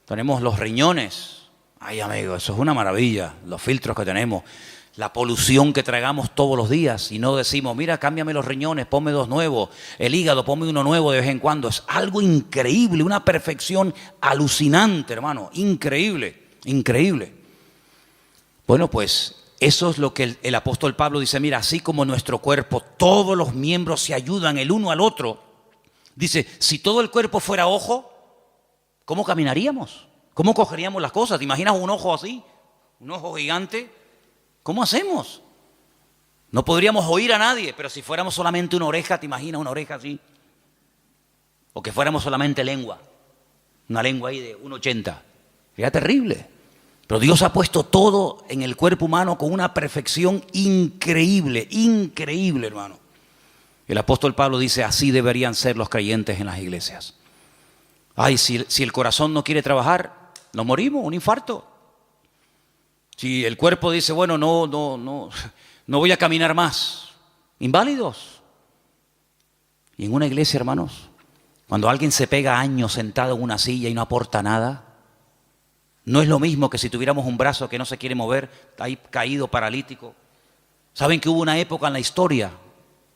Tenemos los riñones. Ay, amigo, eso es una maravilla, los filtros que tenemos. La polución que tragamos todos los días y no decimos, mira, cámbiame los riñones, ponme dos nuevos, el hígado, ponme uno nuevo de vez en cuando. Es algo increíble, una perfección alucinante, hermano, increíble, increíble. Bueno, pues eso es lo que el apóstol Pablo dice, mira, así como nuestro cuerpo, todos los miembros se ayudan el uno al otro. Dice, si todo el cuerpo fuera ojo, ¿cómo caminaríamos? ¿Cómo cogeríamos las cosas? ¿Te imaginas un ojo así? ¿Un ojo gigante? ¿Cómo hacemos? No podríamos oír a nadie, pero si fuéramos solamente una oreja, ¿te imaginas una oreja así? O que fuéramos solamente lengua, una lengua ahí de 1,80. Sería terrible. Pero Dios ha puesto todo en el cuerpo humano con una perfección increíble, increíble, hermano. El apóstol Pablo dice, así deberían ser los creyentes en las iglesias. Ay, si el corazón no quiere trabajar, nos morimos, un infarto. Si el cuerpo dice, bueno, no voy a caminar más, inválidos. Y en una iglesia, hermanos, cuando alguien se pega años sentado en una silla y no aporta nada, no es lo mismo que si tuviéramos un brazo que no se quiere mover, ahí caído, paralítico. ¿Saben que hubo una época en la historia?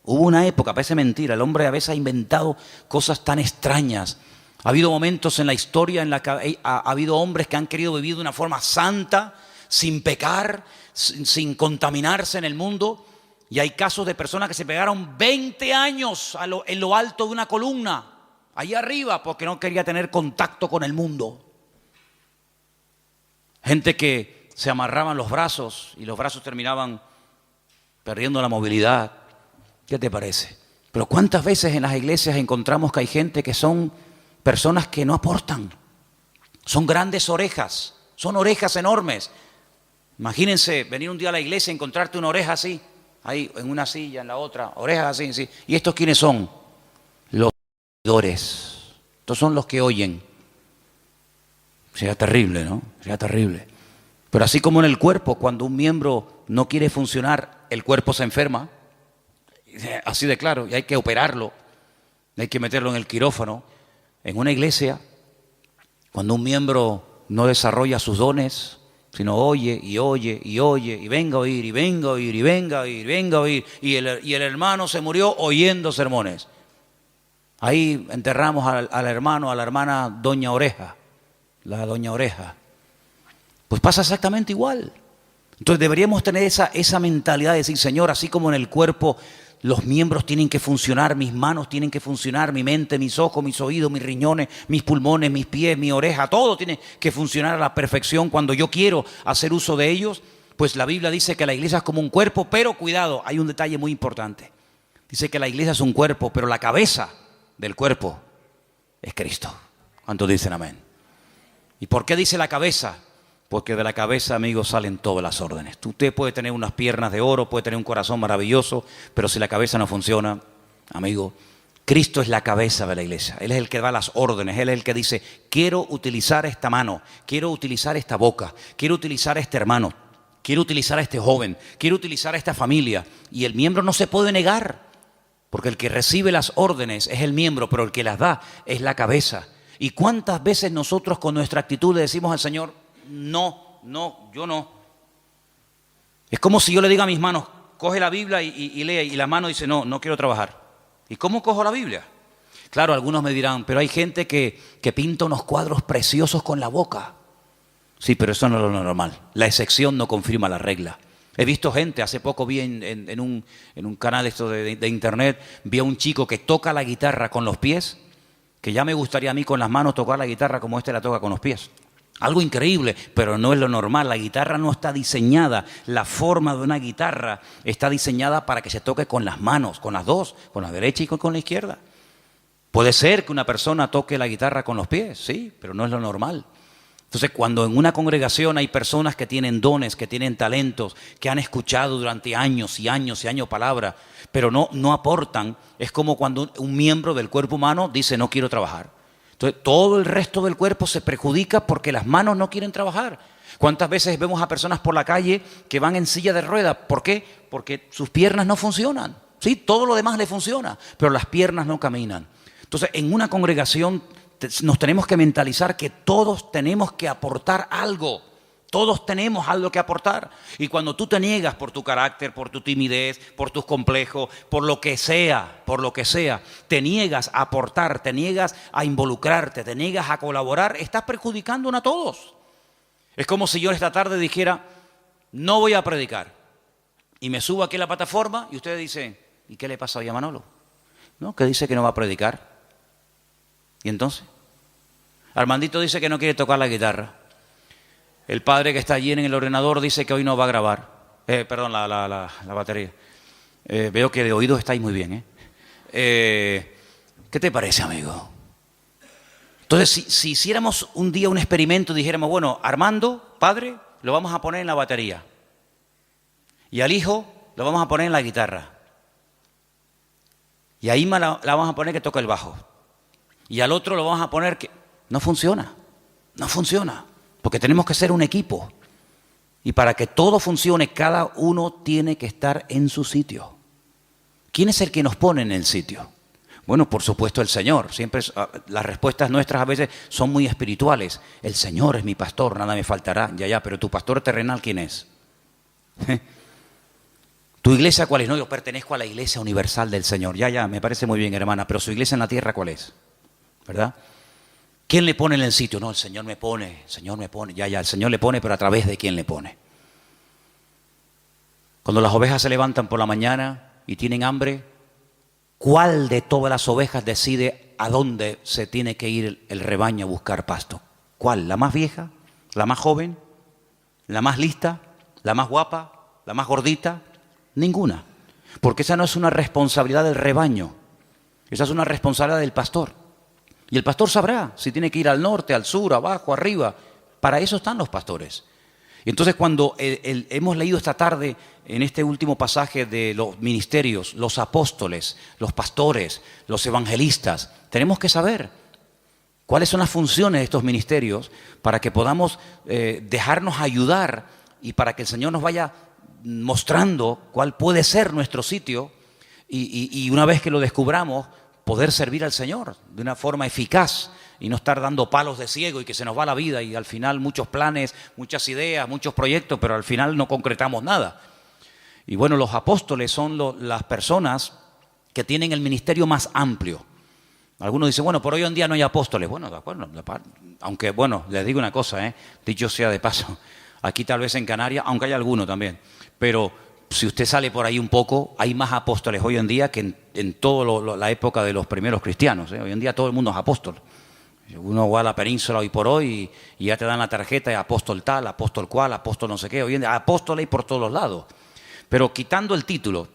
Hubo una época, parece mentira, el hombre a veces ha inventado cosas tan extrañas. Ha habido momentos en la historia en la que ha habido hombres que han querido vivir de una forma santa, sin pecar, sin contaminarse en el mundo. Y hay casos de personas que se pegaron 20 años en lo alto de una columna, ahí arriba, porque no quería tener contacto con el mundo. Gente que se amarraban los brazos y los brazos terminaban perdiendo la movilidad. ¿Qué te parece? Pero ¿cuántas veces en las iglesias encontramos que hay gente que son personas que no aportan? Son grandes orejas, son orejas enormes. Imagínense venir un día a la iglesia y encontrarte una oreja así, ahí en una silla, en la otra, orejas así, sí. ¿Y estos quiénes son? Los oidores. Estos son los que oyen. Sería terrible, ¿no? Sería terrible. Pero así como en el cuerpo, cuando un miembro no quiere funcionar, el cuerpo se enferma. Así de claro, y hay que operarlo, hay que meterlo en el quirófano. En una iglesia, cuando un miembro no desarrolla sus dones, sino oye, y oye, y oye, y venga a oír, y venga a oír, y venga a oír, y venga a oír, y el hermano se murió oyendo sermones. Ahí enterramos al hermano, a la hermana Doña Oreja, la Doña Oreja. Pues pasa exactamente igual. Entonces deberíamos tener esa mentalidad de decir, Señor, así como en el cuerpo los miembros tienen que funcionar, mis manos tienen que funcionar, mi mente, mis ojos, mis oídos, mis riñones, mis pulmones, mis pies, mi oreja, todo tiene que funcionar a la perfección cuando yo quiero hacer uso de ellos. Pues la Biblia dice que la iglesia es como un cuerpo, pero cuidado, hay un detalle muy importante. Dice que la iglesia es un cuerpo, pero la cabeza del cuerpo es Cristo. ¿Cuántos dicen amén? ¿Y por qué dice la cabeza? Porque de la cabeza, amigos, salen todas las órdenes. Usted puede tener unas piernas de oro, puede tener un corazón maravilloso, pero si la cabeza no funciona, amigo, Cristo es la cabeza de la iglesia. Él es el que da las órdenes, Él es el que dice, quiero utilizar esta mano, quiero utilizar esta boca, quiero utilizar a este hermano, quiero utilizar a este joven, quiero utilizar a esta familia. Y el miembro no se puede negar, porque el que recibe las órdenes es el miembro, pero el que las da es la cabeza. ¿Y cuántas veces nosotros con nuestra actitud le decimos al Señor, no, yo no? Es como si yo le diga a mis manos, coge la Biblia y lee, y la mano dice, no quiero trabajar. ¿Y cómo cojo la Biblia? Claro, algunos me dirán, pero hay gente que pinta unos cuadros preciosos con la boca. Sí, pero eso no es lo normal. La excepción no confirma la regla. He visto gente, hace poco vi en un canal esto de internet, vi a un chico que toca la guitarra con los pies, que ya me gustaría a mí con las manos tocar la guitarra como este la toca con los pies. Algo increíble, pero no es lo normal. La guitarra no está diseñada, la forma de una guitarra está diseñada para que se toque con las manos, con las dos, con la derecha y con la izquierda. Puede ser que una persona toque la guitarra con los pies, sí, pero no es lo normal. Entonces, cuando en una congregación hay personas que tienen dones, que tienen talentos, que han escuchado durante años y años y años palabra, pero no aportan, es como cuando un miembro del cuerpo humano dice no quiero trabajar. Entonces, todo el resto del cuerpo se perjudica porque las manos no quieren trabajar. ¿Cuántas veces vemos a personas por la calle que van en silla de ruedas? ¿Por qué? Porque sus piernas no funcionan. Sí, todo lo demás le funciona, pero las piernas no caminan. Entonces, en una congregación nos tenemos que mentalizar que todos tenemos que aportar algo. Todos tenemos algo que aportar. Y cuando tú te niegas por tu carácter, por tu timidez, por tus complejos, por lo que sea, te niegas a aportar, te niegas a involucrarte, te niegas a colaborar, estás perjudicándonos a todos. Es como si yo esta tarde dijera, no voy a predicar. Y me subo aquí a la plataforma y ustedes dicen, ¿y qué le pasa hoy a Manolo? ¿No? Que dice que no va a predicar. ¿Y entonces? Armandito dice que no quiere tocar la guitarra. El padre que está allí en el ordenador dice que hoy no va a grabar. Perdón, la batería. Veo que de oídos estáis muy bien. ¿Qué te parece, amigo? Entonces, si hiciéramos un día un experimento y dijéramos, bueno, Armando, padre, lo vamos a poner en la batería. Y al hijo lo vamos a poner en la guitarra. Y a Ima la vamos a poner que toca el bajo. Y al otro lo vamos a poner que... No funciona. Porque tenemos que ser un equipo. Y para que todo funcione, cada uno tiene que estar en su sitio. ¿Quién es el que nos pone en el sitio? Bueno, por supuesto el Señor. Siempre las respuestas nuestras a veces son muy espirituales. El Señor es mi pastor, nada me faltará. Ya, pero tu pastor terrenal, ¿quién es? ¿Tu iglesia cuál es? No, yo pertenezco a la iglesia universal del Señor. Ya, me parece muy bien, hermana, pero su iglesia en la tierra, ¿cuál es? ¿Verdad? ¿Quién le pone en el sitio? No, el Señor me pone. Ya, el Señor le pone, pero ¿a través de quién le pone? Cuando las ovejas se levantan por la mañana y tienen hambre, ¿cuál de todas las ovejas decide a dónde se tiene que ir el rebaño a buscar pasto? ¿Cuál? ¿La más vieja? ¿La más joven? ¿La más lista? ¿La más guapa? ¿La más gordita? Ninguna. Porque esa no es una responsabilidad del rebaño. Esa es una responsabilidad del pastor. Y el pastor sabrá si tiene que ir al norte, al sur, abajo, arriba. Para eso están los pastores. Y entonces cuando hemos leído esta tarde en este último pasaje de los ministerios, los apóstoles, los pastores, los evangelistas, tenemos que saber cuáles son las funciones de estos ministerios para que podamos dejarnos ayudar y para que el Señor nos vaya mostrando cuál puede ser nuestro sitio y una vez que lo descubramos, poder servir al Señor de una forma eficaz y no estar dando palos de ciego y que se nos va la vida y al final muchos planes, muchas ideas, muchos proyectos, pero al final no concretamos nada. Y bueno, los apóstoles son las personas que tienen el ministerio más amplio. Algunos dicen, bueno, por hoy en día no hay apóstoles. Bueno, de acuerdo, aunque bueno, les digo una cosa, dicho sea de paso, aquí tal vez en Canarias, aunque hay alguno también, pero si usted sale por ahí un poco, hay más apóstoles hoy en día que en toda la época de los primeros cristianos. Hoy en día todo el mundo es apóstol. Uno va a la península hoy por hoy y ya te dan la tarjeta de apóstol tal, apóstol cual, apóstol no sé qué. Hoy en día apóstol hay por todos lados. Pero quitando el título,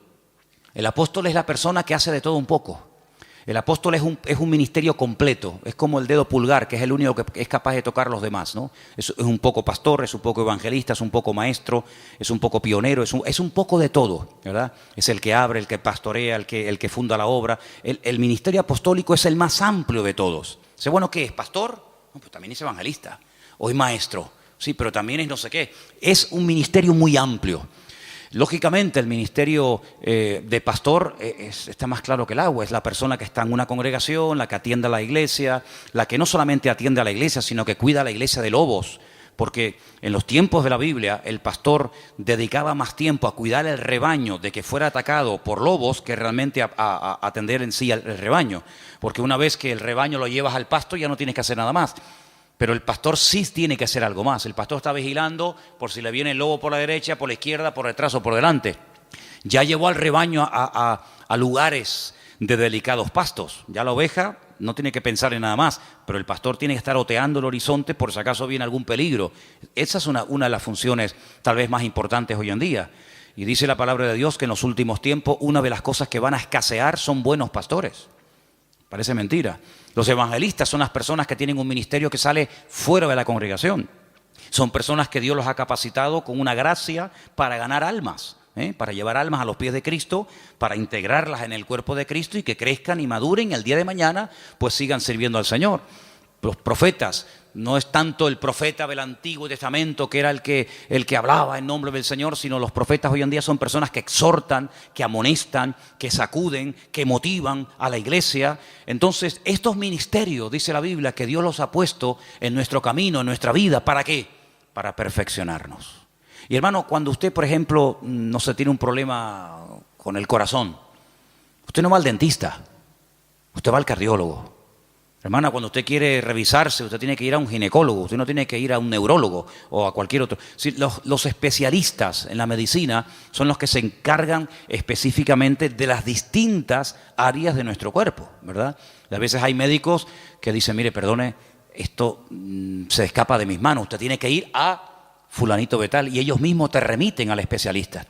el apóstol es la persona que hace de todo un poco. El apóstol es un ministerio completo, es como el dedo pulgar, que es el único que es capaz de tocar a los demás, ¿no? Es un poco pastor, es un poco evangelista, es un poco maestro, es un poco pionero, es un poco de todo, ¿verdad? Es el que abre, el que pastorea, el que funda la obra. El ministerio apostólico es el más amplio de todos. ¿Sé bueno qué es? ¿Pastor? No, pues también es evangelista. O es maestro. Sí, pero también es no sé qué. Es un ministerio muy amplio. Lógicamente el ministerio de pastor está más claro que el agua, es la persona que está en una congregación, la que atiende a la iglesia, la que no solamente atiende a la iglesia, sino que cuida a la iglesia de lobos, porque en los tiempos de la Biblia el pastor dedicaba más tiempo a cuidar el rebaño de que fuera atacado por lobos que realmente a atender en sí al rebaño, porque una vez que el rebaño lo llevas al pasto ya no tienes que hacer nada más. Pero el pastor sí tiene que hacer algo más. El pastor está vigilando por si le viene el lobo por la derecha, por la izquierda, por detrás o por delante. Ya llevó al rebaño a lugares de delicados pastos. Ya la oveja no tiene que pensar en nada más, pero el pastor tiene que estar oteando el horizonte por si acaso viene algún peligro. Esa es una de las funciones tal vez más importantes hoy en día. Y dice la palabra de Dios que en los últimos tiempos una de las cosas que van a escasear son buenos pastores. Parece mentira. Los evangelistas son las personas que tienen un ministerio que sale fuera de la congregación. Son personas que Dios los ha capacitado con una gracia para ganar almas, para llevar almas a los pies de Cristo, para integrarlas en el cuerpo de Cristo y que crezcan y maduren y el día de mañana pues sigan sirviendo al Señor. Los profetas, no es tanto el profeta del Antiguo Testamento que era el que hablaba en nombre del Señor, sino los profetas hoy en día son personas que exhortan, que amonestan, que sacuden, que motivan a la iglesia. Entonces, estos ministerios, dice la Biblia, que Dios los ha puesto en nuestro camino, en nuestra vida, ¿para qué? Para perfeccionarnos. Y hermano, cuando usted, por ejemplo, no se tiene un problema con el corazón, usted no va al dentista, usted va al cardiólogo. Hermana, cuando usted quiere revisarse, usted tiene que ir a un ginecólogo, usted no tiene que ir a un neurólogo o a cualquier otro. Sí, los especialistas en la medicina son los que se encargan específicamente de las distintas áreas de nuestro cuerpo, ¿verdad? Y a veces hay médicos que dicen, mire, perdone, esto se escapa de mis manos, usted tiene que ir a fulanito de tal, y ellos mismos te remiten al especialista.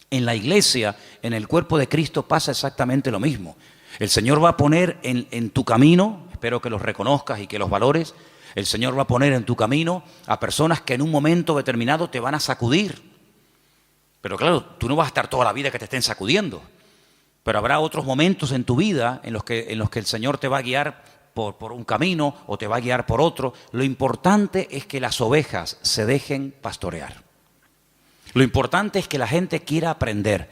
En la iglesia, en el cuerpo de Cristo pasa exactamente lo mismo. El Señor va a poner en tu camino, espero que los reconozcas y que los valores, el Señor va a poner en tu camino a personas que en un momento determinado te van a sacudir. Pero claro, tú no vas a estar toda la vida que te estén sacudiendo, pero habrá otros momentos en tu vida en los que el Señor te va a guiar por un camino o te va a guiar por otro. Lo importante es que las ovejas se dejen pastorear. Lo importante es que la gente quiera aprender.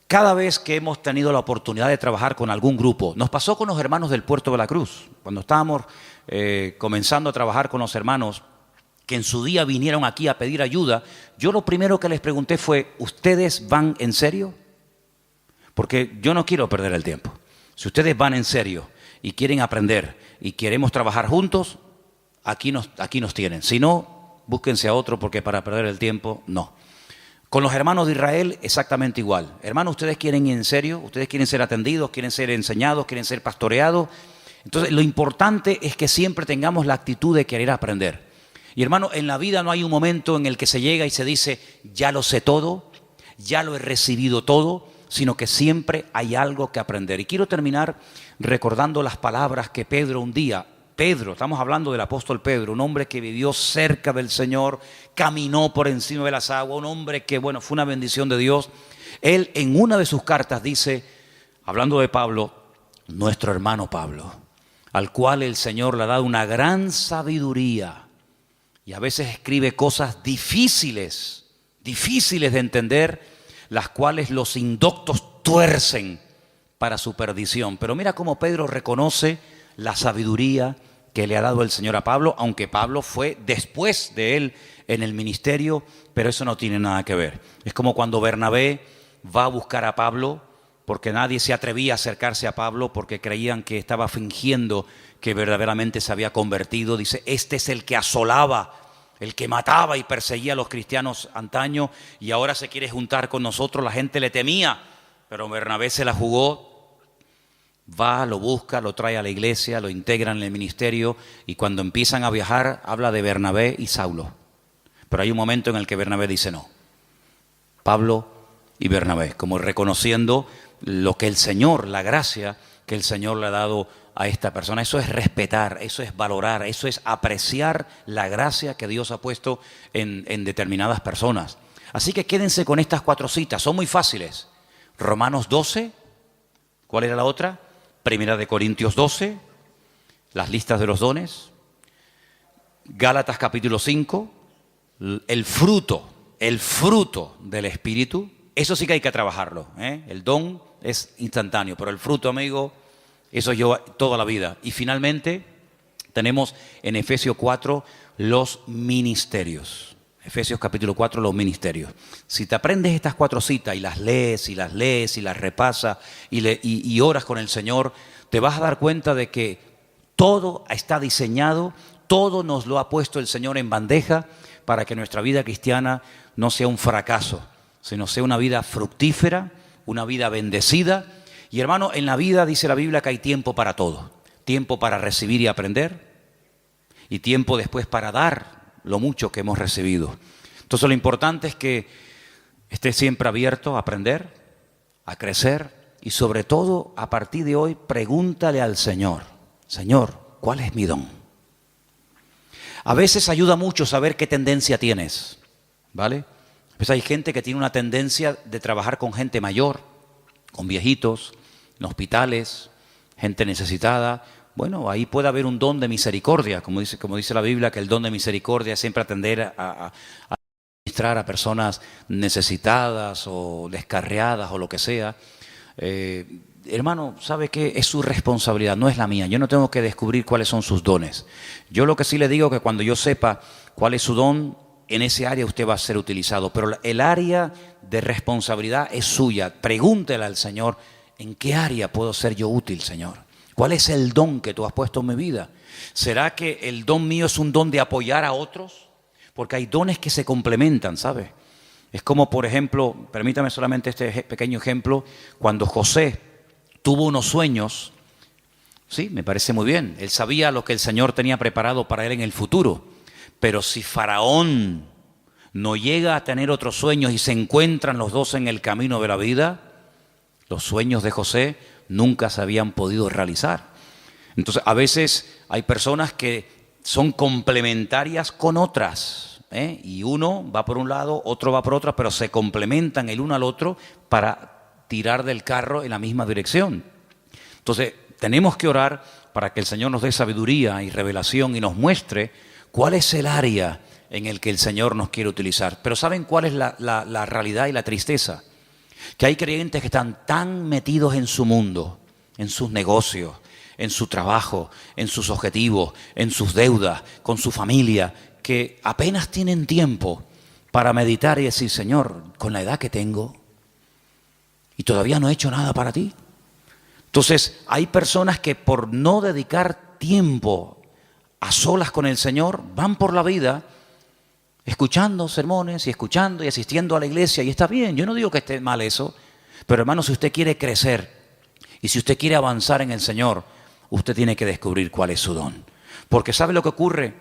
Cada vez que hemos tenido la oportunidad de trabajar con algún grupo, nos pasó con los hermanos del Puerto de la Cruz, cuando estábamos comenzando a trabajar con los hermanos que en su día vinieron aquí a pedir ayuda, yo lo primero que les pregunté fue, ¿ustedes van en serio? Porque yo no quiero perder el tiempo. Si ustedes van en serio y quieren aprender y queremos trabajar juntos, aquí nos tienen. Si no, búsquense a otro porque para perder el tiempo, no. Con los hermanos de Israel, exactamente igual. Hermanos, ¿ustedes quieren ir en serio? ¿Ustedes quieren ser atendidos? ¿Quieren ser enseñados? ¿Quieren ser pastoreados? Entonces, lo importante es que siempre tengamos la actitud de querer aprender. Y hermano, en la vida no hay un momento en el que se llega y se dice, ya lo sé todo, ya lo he recibido todo, sino que siempre hay algo que aprender. Y quiero terminar recordando las palabras que Pedro un día, estamos hablando del apóstol Pedro, un hombre que vivió cerca del Señor, caminó por encima de las aguas, un hombre que, bueno, fue una bendición de Dios. Él en una de sus cartas dice, hablando de Pablo, nuestro hermano Pablo, al cual el Señor le ha dado una gran sabiduría y a veces escribe cosas difíciles de entender, las cuales los indoctos tuercen para su perdición. Pero mira cómo Pedro reconoce la sabiduría que le ha dado el Señor a Pablo, aunque Pablo fue después de él en el ministerio, pero eso no tiene nada que ver. Es como cuando Bernabé va a buscar a Pablo, porque nadie se atrevía a acercarse a Pablo porque creían que estaba fingiendo que verdaderamente se había convertido. Dice, este es el que asolaba, el que mataba y perseguía a los cristianos antaño y ahora se quiere juntar con nosotros. La gente le temía, pero Bernabé se la jugó. Va, lo busca, lo trae a la iglesia, lo integran en el ministerio y cuando empiezan a viajar habla de Bernabé y Saulo. Pero hay un momento en el que Bernabé dice no. Pablo y Bernabé, como reconociendo lo que el Señor, la gracia que el Señor le ha dado a esta persona. Eso es respetar, eso es valorar, eso es apreciar la gracia que Dios ha puesto en determinadas personas. Así que quédense con estas 4 citas, son muy fáciles. Romanos 12, ¿cuál era la otra? Primera de Corintios 12, las listas de los dones. Gálatas capítulo 5, el fruto del Espíritu. Eso sí que hay que trabajarlo, ¿eh? El don es instantáneo, pero el fruto, amigo, eso lleva toda la vida. Y finalmente tenemos en Efesios 4 los ministerios. Efesios capítulo 4, los ministerios. Si te aprendes estas 4 citas y las lees y las repasas y oras con el Señor, te vas a dar cuenta de que todo está diseñado, todo nos lo ha puesto el Señor en bandeja para que nuestra vida cristiana no sea un fracaso, sino sea una vida fructífera, una vida bendecida. Y hermano, en la vida dice la Biblia que hay tiempo para todo. Tiempo para recibir y aprender, y tiempo después para dar lo mucho que hemos recibido. Entonces lo importante es que estés siempre abierto a aprender, a crecer, y sobre todo a partir de hoy pregúntale al Señor: Señor, ¿cuál es mi don? A veces ayuda mucho saber qué tendencia tienes, ¿vale? Pues hay gente que tiene una tendencia de trabajar con gente mayor, con viejitos, en hospitales, gente necesitada. Bueno, ahí puede haber un don de misericordia, como dice la Biblia, que el don de misericordia es siempre atender a administrar a personas necesitadas o descarriadas o lo que sea. Hermano, ¿sabe qué? Es su responsabilidad, no es la mía. Yo no tengo que descubrir cuáles son sus dones. Yo lo que sí le digo es que cuando yo sepa cuál es su don, en ese área usted va a ser utilizado. Pero el área de responsabilidad es suya. Pregúntele al Señor: ¿en qué área puedo ser yo útil, Señor? ¿Cuál es el don que tú has puesto en mi vida? ¿Será que el don mío es un don de apoyar a otros? Porque hay dones que se complementan, ¿sabe? Es como, por ejemplo, permítame solamente este pequeño ejemplo, cuando José tuvo unos sueños, sí, me parece muy bien, él sabía lo que el Señor tenía preparado para él en el futuro, pero si Faraón no llega a tener otros sueños y se encuentran los dos en el camino de la vida, los sueños de José nunca se habían podido realizar. Entonces, a veces hay personas que son complementarias con otras, y uno va por un lado, otro va por otro, pero se complementan el uno al otro para tirar del carro en la misma dirección. Entonces, tenemos que orar para que el Señor nos dé sabiduría y revelación y nos muestre cuál es el área en el que el Señor nos quiere utilizar. Pero ¿saben cuál es la realidad y la tristeza? Que hay creyentes que están tan metidos en su mundo, en sus negocios, en su trabajo, en sus objetivos, en sus deudas, con su familia, que apenas tienen tiempo para meditar y decir: Señor, con la edad que tengo y todavía no he hecho nada para ti. Entonces hay personas que por no dedicar tiempo a solas con el Señor van por la vida escuchando sermones y escuchando y asistiendo a la iglesia, y está bien, yo no digo que esté mal eso, pero hermano, si usted quiere crecer y si usted quiere avanzar en el Señor, usted tiene que descubrir cuál es su don. Porque ¿sabe lo que ocurre?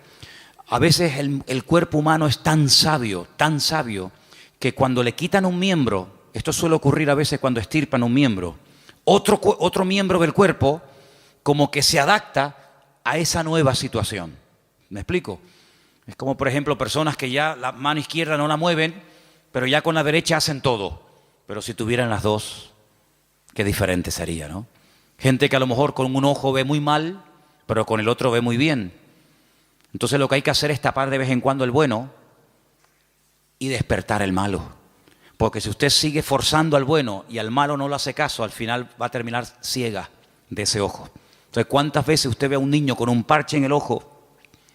A veces el cuerpo humano es tan sabio, que cuando le quitan un miembro, esto suele ocurrir a veces cuando extirpan un miembro, otro miembro del cuerpo como que se adapta a esa nueva situación. ¿Me explico? Es como, por ejemplo, personas que ya la mano izquierda no la mueven, pero ya con la derecha hacen todo. Pero si tuvieran las dos, qué diferente sería, ¿no? Gente que a lo mejor con un ojo ve muy mal, pero con el otro ve muy bien. Entonces lo que hay que hacer es tapar de vez en cuando el bueno y despertar el malo. Porque si usted sigue forzando al bueno y al malo no le hace caso, al final va a terminar ciega de ese ojo. Entonces, ¿cuántas veces usted ve a un niño con un parche en el ojo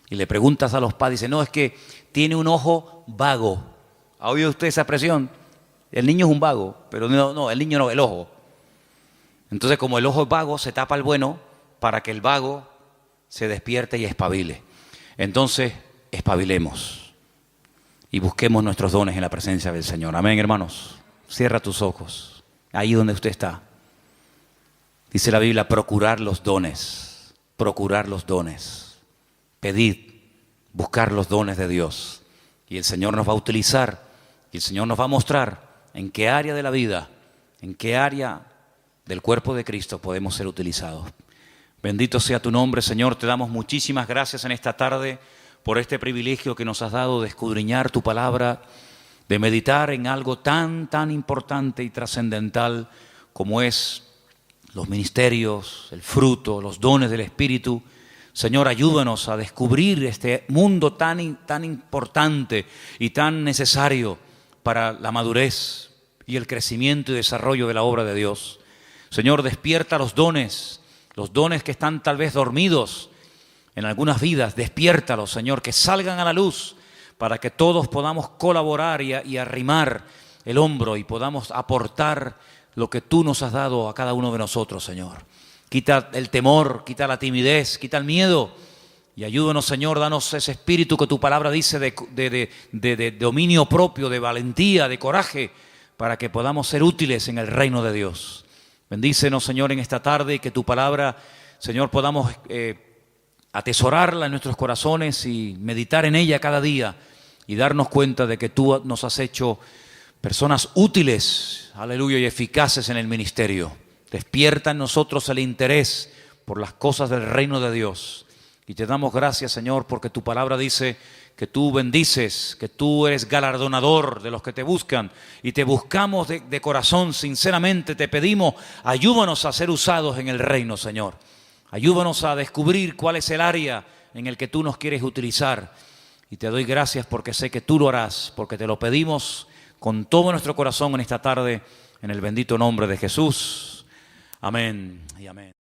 y le preguntas a los padres, dice: no, es que tiene un ojo vago? ¿Ha oído usted esa expresión? El niño es un vago, pero no, el niño no, el ojo. Entonces, como el ojo es vago, se tapa el bueno para que el vago se despierte y espabile. Entonces, espabilemos y busquemos nuestros dones en la presencia del Señor. Amén, hermanos. Cierra tus ojos, ahí donde usted está. Dice la Biblia: procurar los dones, pedid, buscar los dones de Dios. Y el Señor nos va a utilizar, y el Señor nos va a mostrar en qué área de la vida, en qué área del cuerpo de Cristo podemos ser utilizados. Bendito sea tu nombre, Señor. Te damos muchísimas gracias en esta tarde por este privilegio que nos has dado de escudriñar tu palabra, de meditar en algo tan importante y trascendental como es los ministerios, el fruto, los dones del Espíritu. Señor, ayúdanos a descubrir este mundo tan importante y tan necesario para la madurez y el crecimiento y desarrollo de la obra de Dios. Señor, despierta los dones que están tal vez dormidos en algunas vidas. Despiértalos, Señor, que salgan a la luz para que todos podamos colaborar y arrimar el hombro y podamos aportar lo que tú nos has dado a cada uno de nosotros, Señor. Quita el temor, quita la timidez, quita el miedo Y ayúdanos, Señor, danos ese espíritu que tu palabra dice de dominio propio, de valentía, de coraje, para que podamos ser útiles en el reino de Dios. Bendícenos, Señor, en esta tarde y que tu palabra, Señor, podamos atesorarla en nuestros corazones y meditar en ella cada día y darnos cuenta de que tú nos has hecho personas útiles, aleluya, y eficaces en el ministerio. Despierta en nosotros el interés por las cosas del reino de Dios. Y te damos gracias, Señor, porque tu palabra dice que tú bendices, que tú eres galardonador de los que te buscan. Y te buscamos de corazón, sinceramente te pedimos, ayúdanos a ser usados en el reino, Señor. Ayúdanos a descubrir cuál es el área en el que tú nos quieres utilizar. Y te doy gracias porque sé que tú lo harás, porque te lo pedimos con todo nuestro corazón en esta tarde, en el bendito nombre de Jesús. Amén y amén.